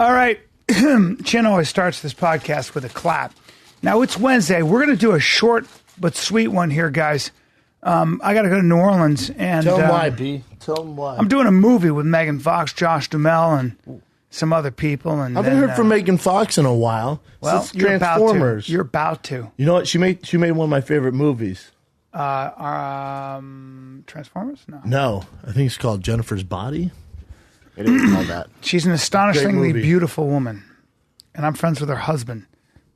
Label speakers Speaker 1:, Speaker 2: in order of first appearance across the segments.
Speaker 1: All right. Chin always starts this podcast with a clap. Now, it's Wednesday. We're going to do a short but sweet one here, guys. I got to go to New Orleans. And
Speaker 2: tell them why, B. Tell them why.
Speaker 1: I'm doing a movie with Megan Fox, Josh Duhamel, and some other people. And
Speaker 2: I haven't heard from Megan Fox in a while.
Speaker 1: Well,
Speaker 2: since Transformers.
Speaker 1: You're about to.
Speaker 2: You know what? She made one of my favorite movies.
Speaker 1: Transformers?
Speaker 2: No. I think it's called Jennifer's Body. It is called that.
Speaker 1: She's an astonishingly beautiful woman. And I'm friends with her husband.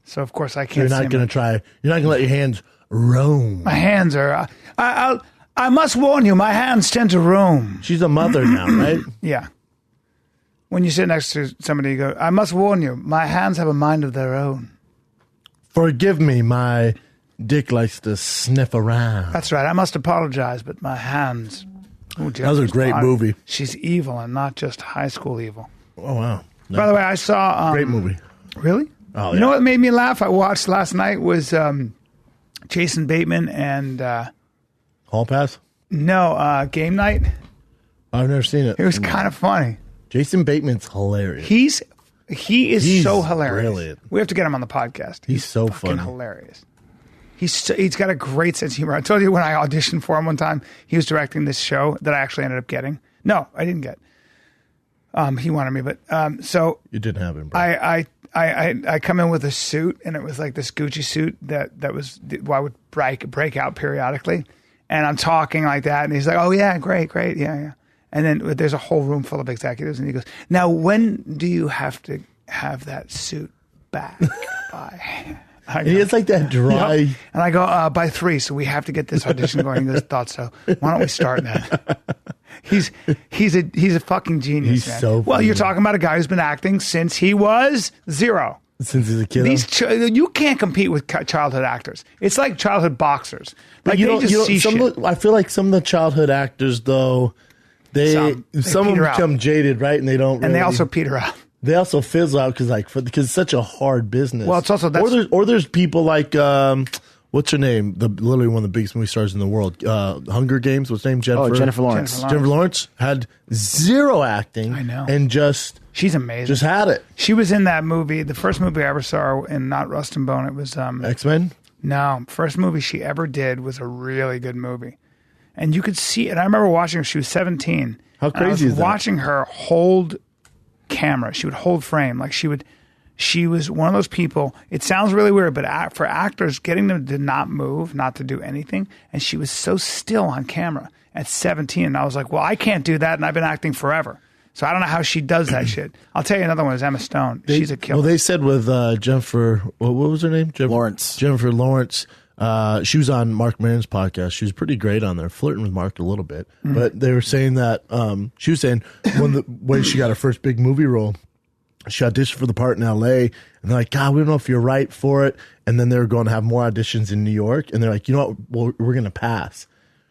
Speaker 1: So, of course, I can't
Speaker 2: You're not going to try. You're not going to let your hands roam.
Speaker 1: My hands are... I must warn you, my hands tend to roam.
Speaker 2: She's a mother now, right?
Speaker 1: Yeah. When you sit next to somebody, you go, I must warn you, my hands have a mind of their own.
Speaker 2: Forgive me, my dick likes to sniff around.
Speaker 1: That's right. I must apologize, but my hands... Oh,
Speaker 2: that was a great movie.
Speaker 1: She's evil and not just high school evil.
Speaker 2: Oh, wow. No.
Speaker 1: By the way, I saw...
Speaker 2: great movie.
Speaker 1: Really?
Speaker 2: Oh,
Speaker 1: you know what made me laugh? I watched last night was Jason Bateman and...
Speaker 2: Hall Pass?
Speaker 1: No, Game Night.
Speaker 2: I've never seen it.
Speaker 1: It was kind of funny.
Speaker 2: Jason Bateman's hilarious.
Speaker 1: He is so hilarious.
Speaker 2: Brilliant.
Speaker 1: We have to get him on the podcast.
Speaker 2: He's so
Speaker 1: fucking
Speaker 2: funny.
Speaker 1: Hilarious. He's got a great sense of humor. I told you when I auditioned for him one time, he was directing this show that I actually ended up getting. No, I didn't get. He wanted me, but so
Speaker 2: you didn't have him. Bro.
Speaker 1: I come in with a suit, and it was like this Gucci suit that I would break out periodically, and I'm talking like that, and he's like, "Oh yeah, great, yeah." And then there's a whole room full of executives, and he goes, "Now, when do you have to have that suit back by?"
Speaker 2: It's like that dry.
Speaker 1: Yep. And I go, by 3, so we have to get this audition going. He goes, thought so. Why don't we start that? He's a fucking genius, man.
Speaker 2: So funny.
Speaker 1: Well, you're talking about a guy who's been acting since he was 0.
Speaker 2: Since he's a kid.
Speaker 1: You can't compete with childhood actors. It's like childhood boxers. Like
Speaker 2: I feel like some of the childhood actors, though, some of them become jaded, right? And they don't really,
Speaker 1: and they also peter out.
Speaker 2: They also fizzle out because it's such a hard business.
Speaker 1: Well, it's also
Speaker 2: there's people like what's her name? Literally one of the biggest movie stars in the world. Hunger Games. What's her name?
Speaker 3: Jennifer Lawrence.
Speaker 2: Jennifer Lawrence had zero acting.
Speaker 1: I know.
Speaker 2: And
Speaker 1: she's amazing.
Speaker 2: Just had it.
Speaker 1: She was in that movie. The first movie I ever saw, and not Rust and Bone. It was
Speaker 2: X-Men.
Speaker 1: No, first movie she ever did was a really good movie, and you could see it. I remember watching her. She was 17.
Speaker 2: How crazy is that?
Speaker 1: Watching her hold camera. She would hold frame like she was one of those people. It sounds really weird, but for actors, getting them to not move, not to do anything, and she was so still on camera at 17. And I was like, well, I can't do that, and I've been acting forever. So I don't know how she does that shit. I'll tell you another one is Emma Stone. She's a killer.
Speaker 2: Well, they said with Jennifer, what was her name?
Speaker 3: Lawrence.
Speaker 2: Jennifer Lawrence. She was on Mark Maron's podcast. She was pretty great on there, flirting with Mark a little bit. Mm-hmm. But they were saying that she was saying when she got her first big movie role, she auditioned for the part in L.A. and they're like, God, we don't know if you're right for it. And then they were going to have more auditions in New York, and they're like, you know what? Well, we're going to pass.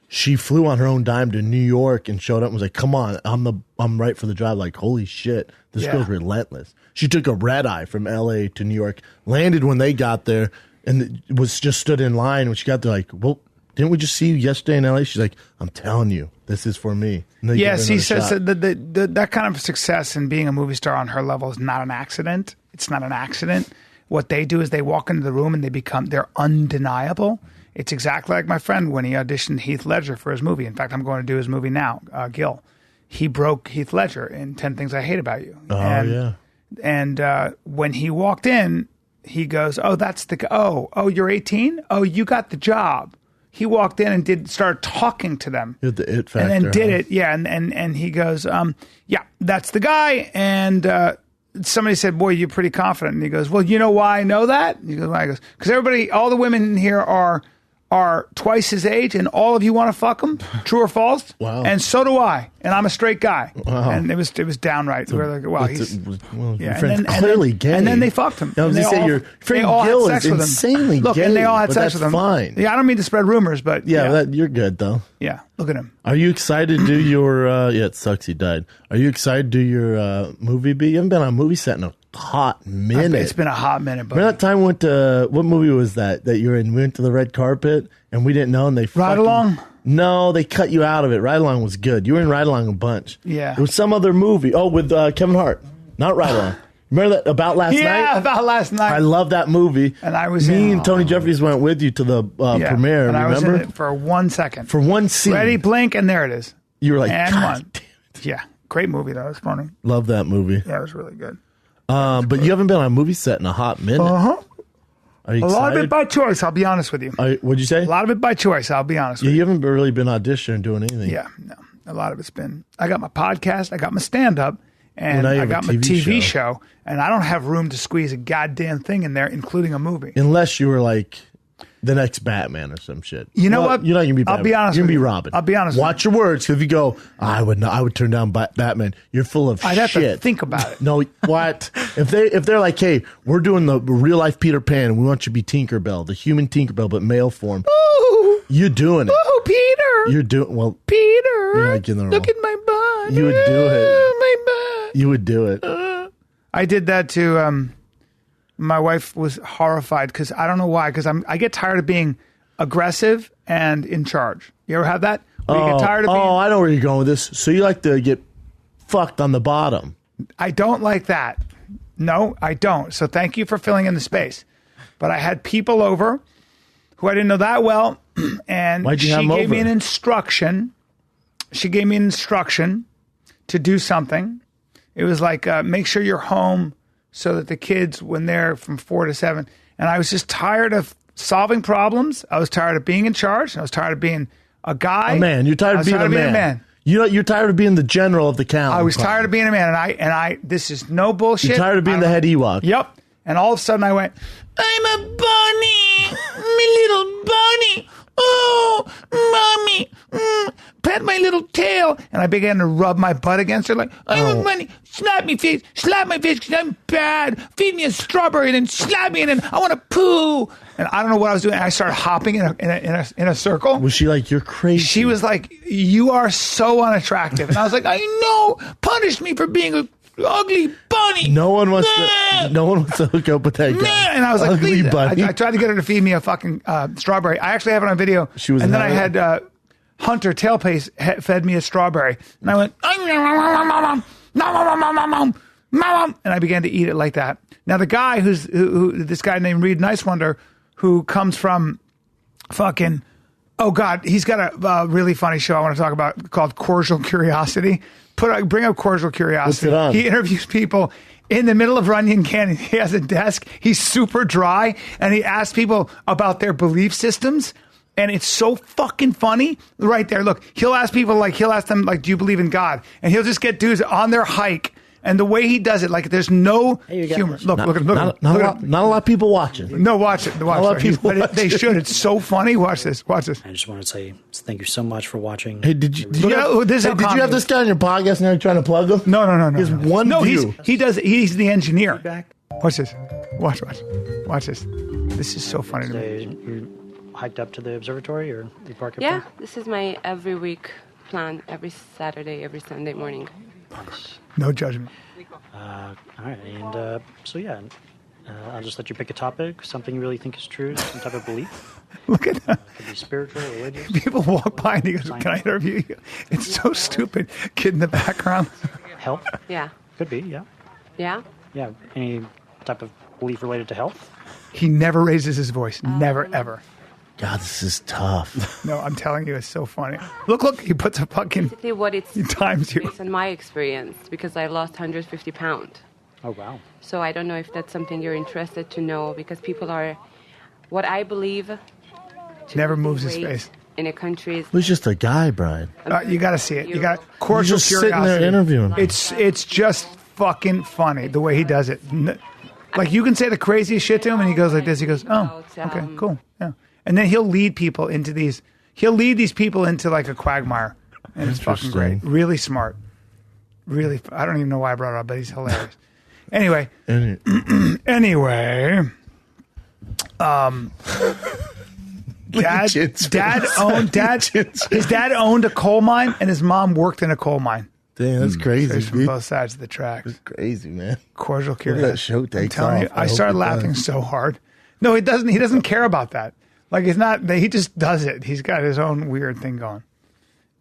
Speaker 2: She flew on her own dime to New York and showed up and was like, come on, I'm right for the job. Like, holy shit, this girl's relentless. She took a red eye from L.A. to New York, landed when they got there, and was just stood in line. When she got there, like, well, didn't we just see you yesterday in L.A.? She's like, I'm telling you, this is for me.
Speaker 1: Yes, he says that kind of success in being a movie star on her level is not an accident. It's not an accident. What they do is they walk into the room and they're undeniable. It's exactly like my friend when he auditioned Heath Ledger for his movie. In fact, I'm going to do his movie now, Gil. He broke Heath Ledger in 10 Things I Hate About You. And when he walked in, he goes, "Oh, that's the oh, you're 18? Oh, you got the job." He walked in and started talking to them.
Speaker 2: The it factor,
Speaker 1: and then did it, yeah. And he goes, "Yeah, that's the guy." And somebody said, "Boy, you're pretty confident." And he goes, "Well, you know why I know that?" And he goes, "Why?" He goes, "Because all the women in here are twice his age, and all of you want to fuck him. True or false?"
Speaker 2: Wow.
Speaker 1: And so do I, and I'm a straight guy.
Speaker 2: Wow.
Speaker 1: And it was downright. We're like, wow, he's
Speaker 2: your friend's clearly gay.
Speaker 1: And then they fucked him.
Speaker 2: I was going to say, your friend Gil is insanely gay.
Speaker 1: Look, and they all had sex with him.
Speaker 2: Fine.
Speaker 1: Yeah, I don't mean to spread rumors, but
Speaker 2: you're good though.
Speaker 1: Yeah, look at him.
Speaker 2: Are you excited to do your? It sucks he died. Are you excited to do your movie? You haven't been on a movie set in a hot minute.
Speaker 1: It's been a hot minute. Buddy.
Speaker 2: Remember that time we went to, what movie was that you were in? We went to the red carpet and we didn't know, and they
Speaker 1: Ride Along?
Speaker 2: No, they cut you out of it. Ride Along was good. You were in Ride Along a bunch.
Speaker 1: Yeah.
Speaker 2: It was some other movie. Oh, with Kevin Hart. Not Ride Along. Remember that About Last Night?
Speaker 1: Yeah, About Last Night.
Speaker 2: I love that movie.
Speaker 1: And I was
Speaker 2: Me
Speaker 1: in,
Speaker 2: and Tony Jeffries went with you to the premiere.
Speaker 1: And I was
Speaker 2: remember?
Speaker 1: in it for 1 second.
Speaker 2: For one scene.
Speaker 1: Ready, blink, and there it is.
Speaker 2: You were like,
Speaker 1: and
Speaker 2: God
Speaker 1: one.
Speaker 2: damn it.
Speaker 1: Yeah, great movie though. It was funny.
Speaker 2: Love that movie.
Speaker 1: Yeah, it was really good.
Speaker 2: But you haven't been on a movie set in a hot minute. Are you
Speaker 1: A
Speaker 2: excited?
Speaker 1: lot of it by choice. I'll be honest with you.
Speaker 2: What'd you say?
Speaker 1: A lot of it by choice. I'll be honest with you.
Speaker 2: You haven't really been auditioning doing anything.
Speaker 1: Yeah, no. A lot of it's been. I got my podcast. I got my stand-up. And
Speaker 2: Well, now you
Speaker 1: I
Speaker 2: have
Speaker 1: got
Speaker 2: a
Speaker 1: my
Speaker 2: TV
Speaker 1: TV
Speaker 2: show.
Speaker 1: show, and I don't have room to squeeze a goddamn thing in there, including a movie.
Speaker 2: Unless you were like the next Batman or some shit.
Speaker 1: You know what?
Speaker 2: You're not gonna be Batman.
Speaker 1: I'll be honest
Speaker 2: You're
Speaker 1: with
Speaker 2: gonna be
Speaker 1: you.
Speaker 2: Robin.
Speaker 1: I'll be honest with
Speaker 2: Watch your words. 'Cause if you go, I would turn down Batman. You're full of
Speaker 1: I'd have
Speaker 2: shit.
Speaker 1: to think about it.
Speaker 2: No, what? if they're like, hey, we're doing the real life Peter Pan, and we want you to be Tinkerbell, the human Tinkerbell, but male form.
Speaker 1: Ooh,
Speaker 2: You're doing it.
Speaker 1: ooh, Peter.
Speaker 2: You're doing well.
Speaker 1: Peter.
Speaker 2: You're not getting the
Speaker 1: Look
Speaker 2: role.
Speaker 1: at my butt.
Speaker 2: You would do it.
Speaker 1: My butt.
Speaker 2: You would do it.
Speaker 1: I did that to my wife was horrified because I don't know why, because I get tired of being aggressive and in charge. You ever have that? Where you get tired of being,
Speaker 2: I know where you're going with this. So you like to get fucked on the bottom.
Speaker 1: I don't like that. No, I don't. So thank you for filling in the space. But I had people over who I didn't know that well, and
Speaker 2: Why'd you
Speaker 1: she
Speaker 2: have 'em
Speaker 1: gave me
Speaker 2: over?
Speaker 1: an instruction. She gave me an instruction to do something. It was like, make sure you're home so that the kids, when they're from 4 to 7, and I was just tired of solving problems. I was tired of being in charge. I was tired of being a guy.
Speaker 2: A man. You're tired
Speaker 1: I
Speaker 2: of
Speaker 1: was
Speaker 2: being
Speaker 1: tired
Speaker 2: a man. You're tired of being the general of the count.
Speaker 1: I was tired of being a man, and I. This is no bullshit.
Speaker 2: You're tired of being the head Ewok.
Speaker 1: Yep. And all of a sudden, I went, I'm a bunny, my little bunny. Oh, mommy, pet my little tail. And I began to rub my butt against her like, I'm a bunny. Slap my face because I'm bad. Feed me a strawberry and then slap me and then I want to poo. And I don't know what I was doing. I started hopping in a circle.
Speaker 2: Was she like, you're crazy?
Speaker 1: She was like, you are so unattractive. And I was like, I know. Punish me for being a ugly bunny.
Speaker 2: No one wants to hook up with that guy.
Speaker 1: And I was like,
Speaker 2: ugly
Speaker 1: please.
Speaker 2: bunny.
Speaker 1: I tried to get her to feed me a fucking strawberry. I actually have it on video.
Speaker 2: She was
Speaker 1: and then I
Speaker 2: having
Speaker 1: had Hunter Tailpace fed me a strawberry. And I went, and I began to eat it like that. Now the guy who this guy named Reed Nicewonder, who comes from fucking, oh God, he's got a really funny show I want to talk about called Cordial Curiosity. Bring up Cordial Curiosity.
Speaker 2: What's it on?
Speaker 1: He interviews people in the middle of Runyon Canyon. He has a desk. He's super dry, and he asks people about their belief systems. And it's so fucking funny right there. Look, he'll ask them, do you believe in God? And he'll just get dudes on their hike. And the way he does it, like there's no humor. Look, look at
Speaker 2: Not a lot of people watching.
Speaker 1: No, watch it. Watch
Speaker 2: a lot of
Speaker 1: it.
Speaker 2: people
Speaker 1: But they should. It's so funny. Watch this. Watch this.
Speaker 3: I just want to say thank you so much for watching.
Speaker 2: Hey, did you
Speaker 1: Yeah, this is how
Speaker 2: did you have this guy on your podcast and you're trying to plug him?
Speaker 1: No.
Speaker 2: He has one view.
Speaker 1: He's the engineer.
Speaker 3: Back.
Speaker 1: Watch this. Watch this. This is so funny to me.
Speaker 3: You're hiked up to the observatory or you park up
Speaker 4: Yeah,
Speaker 3: there?
Speaker 4: this is my every week plan, every Saturday, every Sunday morning.
Speaker 1: No judgment.
Speaker 3: All right, and so yeah, I'll just let you pick a topic, something you really think is true, some type of belief.
Speaker 1: Look at that.
Speaker 3: Could be spiritual, religious.
Speaker 1: People walk by and he goes, can I interview you? It's so stupid. Kid in the background.
Speaker 3: Health?
Speaker 4: Yeah.
Speaker 3: Could be, yeah.
Speaker 4: Yeah?
Speaker 3: Yeah, any type of belief related to health?
Speaker 1: He never raises his voice. Never, ever.
Speaker 2: God, this is tough.
Speaker 1: No, I'm telling you, it's so funny. Look, he puts a fucking,
Speaker 4: Basically what it's
Speaker 1: he times you.
Speaker 4: based on my experience, because I lost 150 pounds.
Speaker 3: Oh, wow.
Speaker 4: So I don't know if that's something you're interested to know, because people are, what I believe, to
Speaker 1: Never
Speaker 4: lose
Speaker 1: moves his
Speaker 4: weight
Speaker 1: face.
Speaker 4: in a country is
Speaker 2: He's just a guy, Brian.
Speaker 1: You got to see it. You got
Speaker 2: He's
Speaker 1: cordial
Speaker 2: just
Speaker 1: curiosity.
Speaker 2: sitting there interviewing him.
Speaker 1: It's just fucking funny the way he does it. Like you can say the craziest shit to him, and he goes like this. He goes, "Oh, okay, cool, yeah." And then he'll lead people into these. He'll lead these people into like a quagmire, and it's fucking great. Really smart. Really, I don't even know why I brought it up, but he's hilarious. Anyway, his dad owned a coal mine, and his mom worked in a coal mine.
Speaker 2: Damn, that's crazy,
Speaker 1: From
Speaker 2: dude.
Speaker 1: both sides of the tracks.
Speaker 2: That's crazy, man.
Speaker 1: Cordial
Speaker 2: Look at
Speaker 1: curiosity.
Speaker 2: that show
Speaker 1: I'm
Speaker 2: takes
Speaker 1: telling you,
Speaker 2: off.
Speaker 1: I
Speaker 2: hope
Speaker 1: started
Speaker 2: it
Speaker 1: laughing
Speaker 2: does.
Speaker 1: so hard. No, he doesn't. He doesn't care about that. Like it's not. He just does it. He's got his own weird thing going.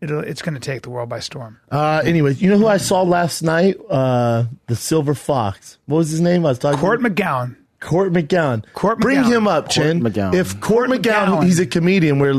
Speaker 1: It's going to take the world by storm.
Speaker 2: Anyway, you know who I saw last night? The Silver Fox. What was his name? I was talking.
Speaker 1: Court McGowan.
Speaker 2: Court McGowan. Bring him up, Chin.
Speaker 5: McGowan.
Speaker 2: If Court McGowan, he's a comedian. We're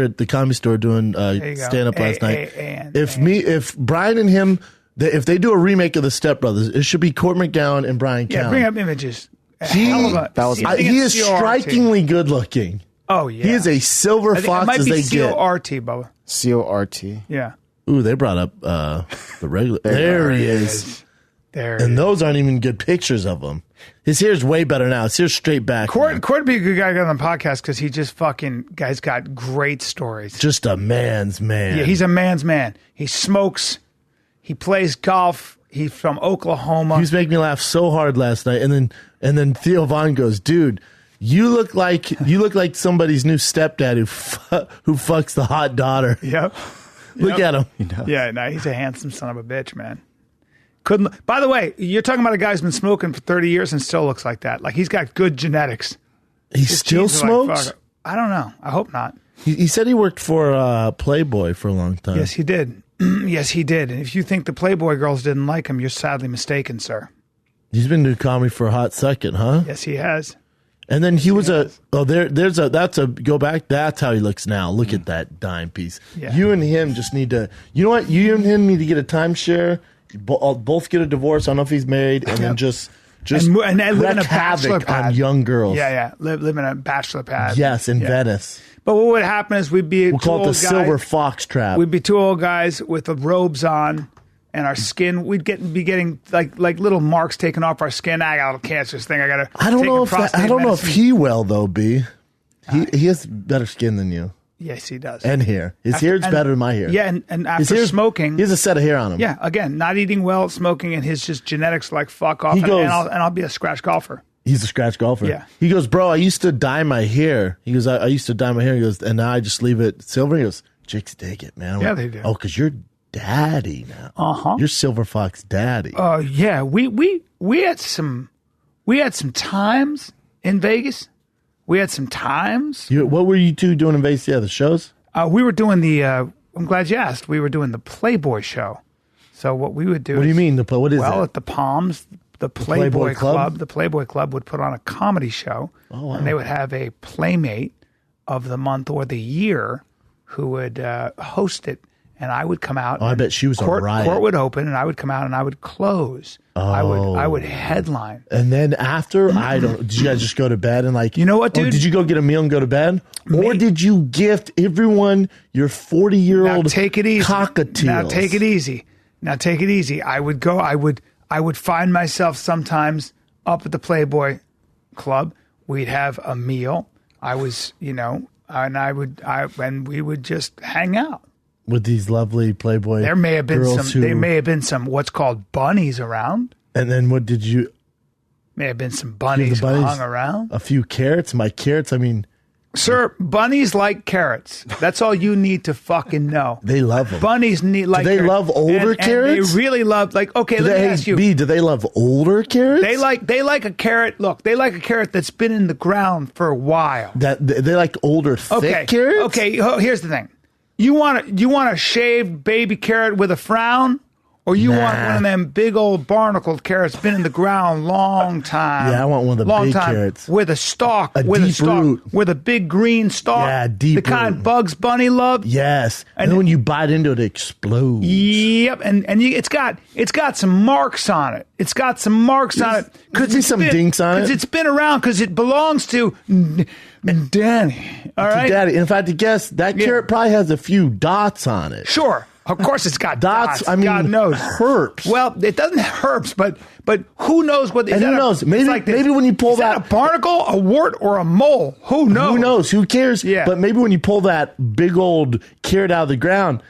Speaker 2: at the Comedy Store doing stand up last night. If Bryan and him, if they do a remake of the Step Brothers, it should be Court McGowan and Bryan.
Speaker 1: Yeah, bring up images.
Speaker 2: He is strikingly good looking.
Speaker 1: Oh yeah,
Speaker 2: he is a silver fox as they get.
Speaker 1: C-O-R-T, Bubba.
Speaker 5: C-O-R-T.
Speaker 1: Yeah.
Speaker 2: Ooh, they brought up the regular. There he is. And those aren't even good pictures of him. His hair's way better now. His hair's straight back.
Speaker 1: Court would be a good guy to get on the podcast because he just guy's got great stories.
Speaker 2: Just a man's man.
Speaker 1: Yeah, he's a man's man. He smokes. He plays golf. He's from Oklahoma.
Speaker 2: He was making me laugh so hard last night. And then Theo Von goes, dude, you look like somebody's new stepdad who fucks the hot daughter.
Speaker 1: Yep.
Speaker 2: Look at him.
Speaker 1: Yeah, no, he's a handsome son of a bitch, man. By the way, you're talking about a guy who's been smoking for 30 years and still looks like that. Like he's got good genetics.
Speaker 2: He still smokes?
Speaker 1: I don't know. I hope not.
Speaker 2: He said he worked for Playboy for a long time.
Speaker 1: Yes, he did. Yes, he did. And if you think the Playboy girls didn't like him, you're sadly mistaken, sir.
Speaker 2: He's been doing comedy for a hot second, huh?
Speaker 1: Yes, he has.
Speaker 2: And then that's how he looks now. Look at that dime piece.
Speaker 1: Yeah.
Speaker 2: You and him just need to, you know what? You and him need to get a timeshare. Both get a divorce. I don't know if he's married, and then just
Speaker 1: and live in a
Speaker 2: wreak
Speaker 1: bachelor
Speaker 2: havoc
Speaker 1: pad
Speaker 2: on young girls.
Speaker 1: Yeah. Live in a bachelor pad.
Speaker 2: Yes, in Venice.
Speaker 1: But what would happen is we'll
Speaker 2: call it the Silver Fox Trap.
Speaker 1: We'd be two old guys with the robes on, and our skin. We'd be getting like little marks taken off our skin. I got a cancerous thing. I don't
Speaker 2: know if he will though. B. He has better skin than you.
Speaker 1: Yes, he does.
Speaker 2: And hair. His hair's better than my hair.
Speaker 1: Yeah, and after smoking,
Speaker 2: he has a set of hair on him.
Speaker 1: Yeah, again, not eating well, smoking, and his just genetics like fuck off. And I'll be a scratch golfer.
Speaker 2: He's a scratch golfer.
Speaker 1: Yeah.
Speaker 2: He goes, bro, I used to dye my hair. He goes, I used to dye my hair. He goes, and now I just leave it silver. He goes, chicks dig it, man.
Speaker 1: They do.
Speaker 2: Oh, because you're daddy now.
Speaker 1: Uh-huh.
Speaker 2: You're Silver Fox daddy.
Speaker 1: Yeah. We had some times in Vegas. We had some times.
Speaker 2: What were you two doing in Vegas? Yeah, the shows?
Speaker 1: We were doing I'm glad you asked. We were doing the Playboy show. So what we would do
Speaker 2: What do you mean? What is
Speaker 1: well,
Speaker 2: that?
Speaker 1: At the Palms, the Playboy
Speaker 2: Club?
Speaker 1: The Playboy Club would put on a comedy show.
Speaker 2: Oh, wow.
Speaker 1: And they would have a playmate of the month or the year who would host it. And I would come out.
Speaker 2: Oh, I bet she was a riot.
Speaker 1: Court would open, and I would come out, and I would close.
Speaker 2: Oh.
Speaker 1: I would headline.
Speaker 2: And then after, did you guys just go to bed and
Speaker 1: You know what, dude?
Speaker 2: Did you go get a meal and go to bed? Or did you gift everyone your 40-year-old
Speaker 1: Now take it easy.
Speaker 2: cockatiels?
Speaker 1: Now take it easy. I would find myself sometimes up at the Playboy Club. We'd have a meal. And we would just hang out.
Speaker 2: With these lovely Playboy
Speaker 1: There may have been
Speaker 2: girls
Speaker 1: some what's called bunnies around.
Speaker 2: And then what did you...
Speaker 1: May have been some bunnies who hung around.
Speaker 2: A few carrots? My carrots, I mean...
Speaker 1: Sir, bunnies like carrots. That's all you need to fucking know.
Speaker 2: They love them.
Speaker 1: Bunnies like
Speaker 2: Do they
Speaker 1: carrots.
Speaker 2: love older carrots?
Speaker 1: They really love, okay, let me ask you.
Speaker 2: Do they love older carrots?
Speaker 1: They like a carrot. Look, they like a carrot that's been in the ground for a while.
Speaker 2: They like older, thick carrots?
Speaker 1: Okay, here's the thing. You want a shaved baby carrot with a frown? Or you want one of them big old barnacled carrots been in the ground long time?
Speaker 2: Yeah, I want one of the big carrots.
Speaker 1: With a stalk.
Speaker 2: Root.
Speaker 1: With a big green stalk.
Speaker 2: Yeah, deep
Speaker 1: The kind
Speaker 2: root.
Speaker 1: Bugs Bunny loved.
Speaker 2: Yes. And then when you bite into it, it explodes.
Speaker 1: Yep. It's got some marks on it. It's got some marks on it.
Speaker 2: There's some dinks on it.
Speaker 1: Because it's been around, because it belongs to Danny. All right?
Speaker 2: Daddy. And if I had to guess, that carrot probably has a few dots on it.
Speaker 1: Sure. Of course it's got dots.
Speaker 2: I mean,
Speaker 1: God knows.
Speaker 2: Herps.
Speaker 1: Well, it doesn't have herps, but who knows what...
Speaker 2: And who knows? Maybe when you pull
Speaker 1: is that a barnacle, a wart, or a mole? Who knows?
Speaker 2: Who knows? Who cares?
Speaker 1: Yeah.
Speaker 2: But maybe when you pull that big old carrot out of the ground,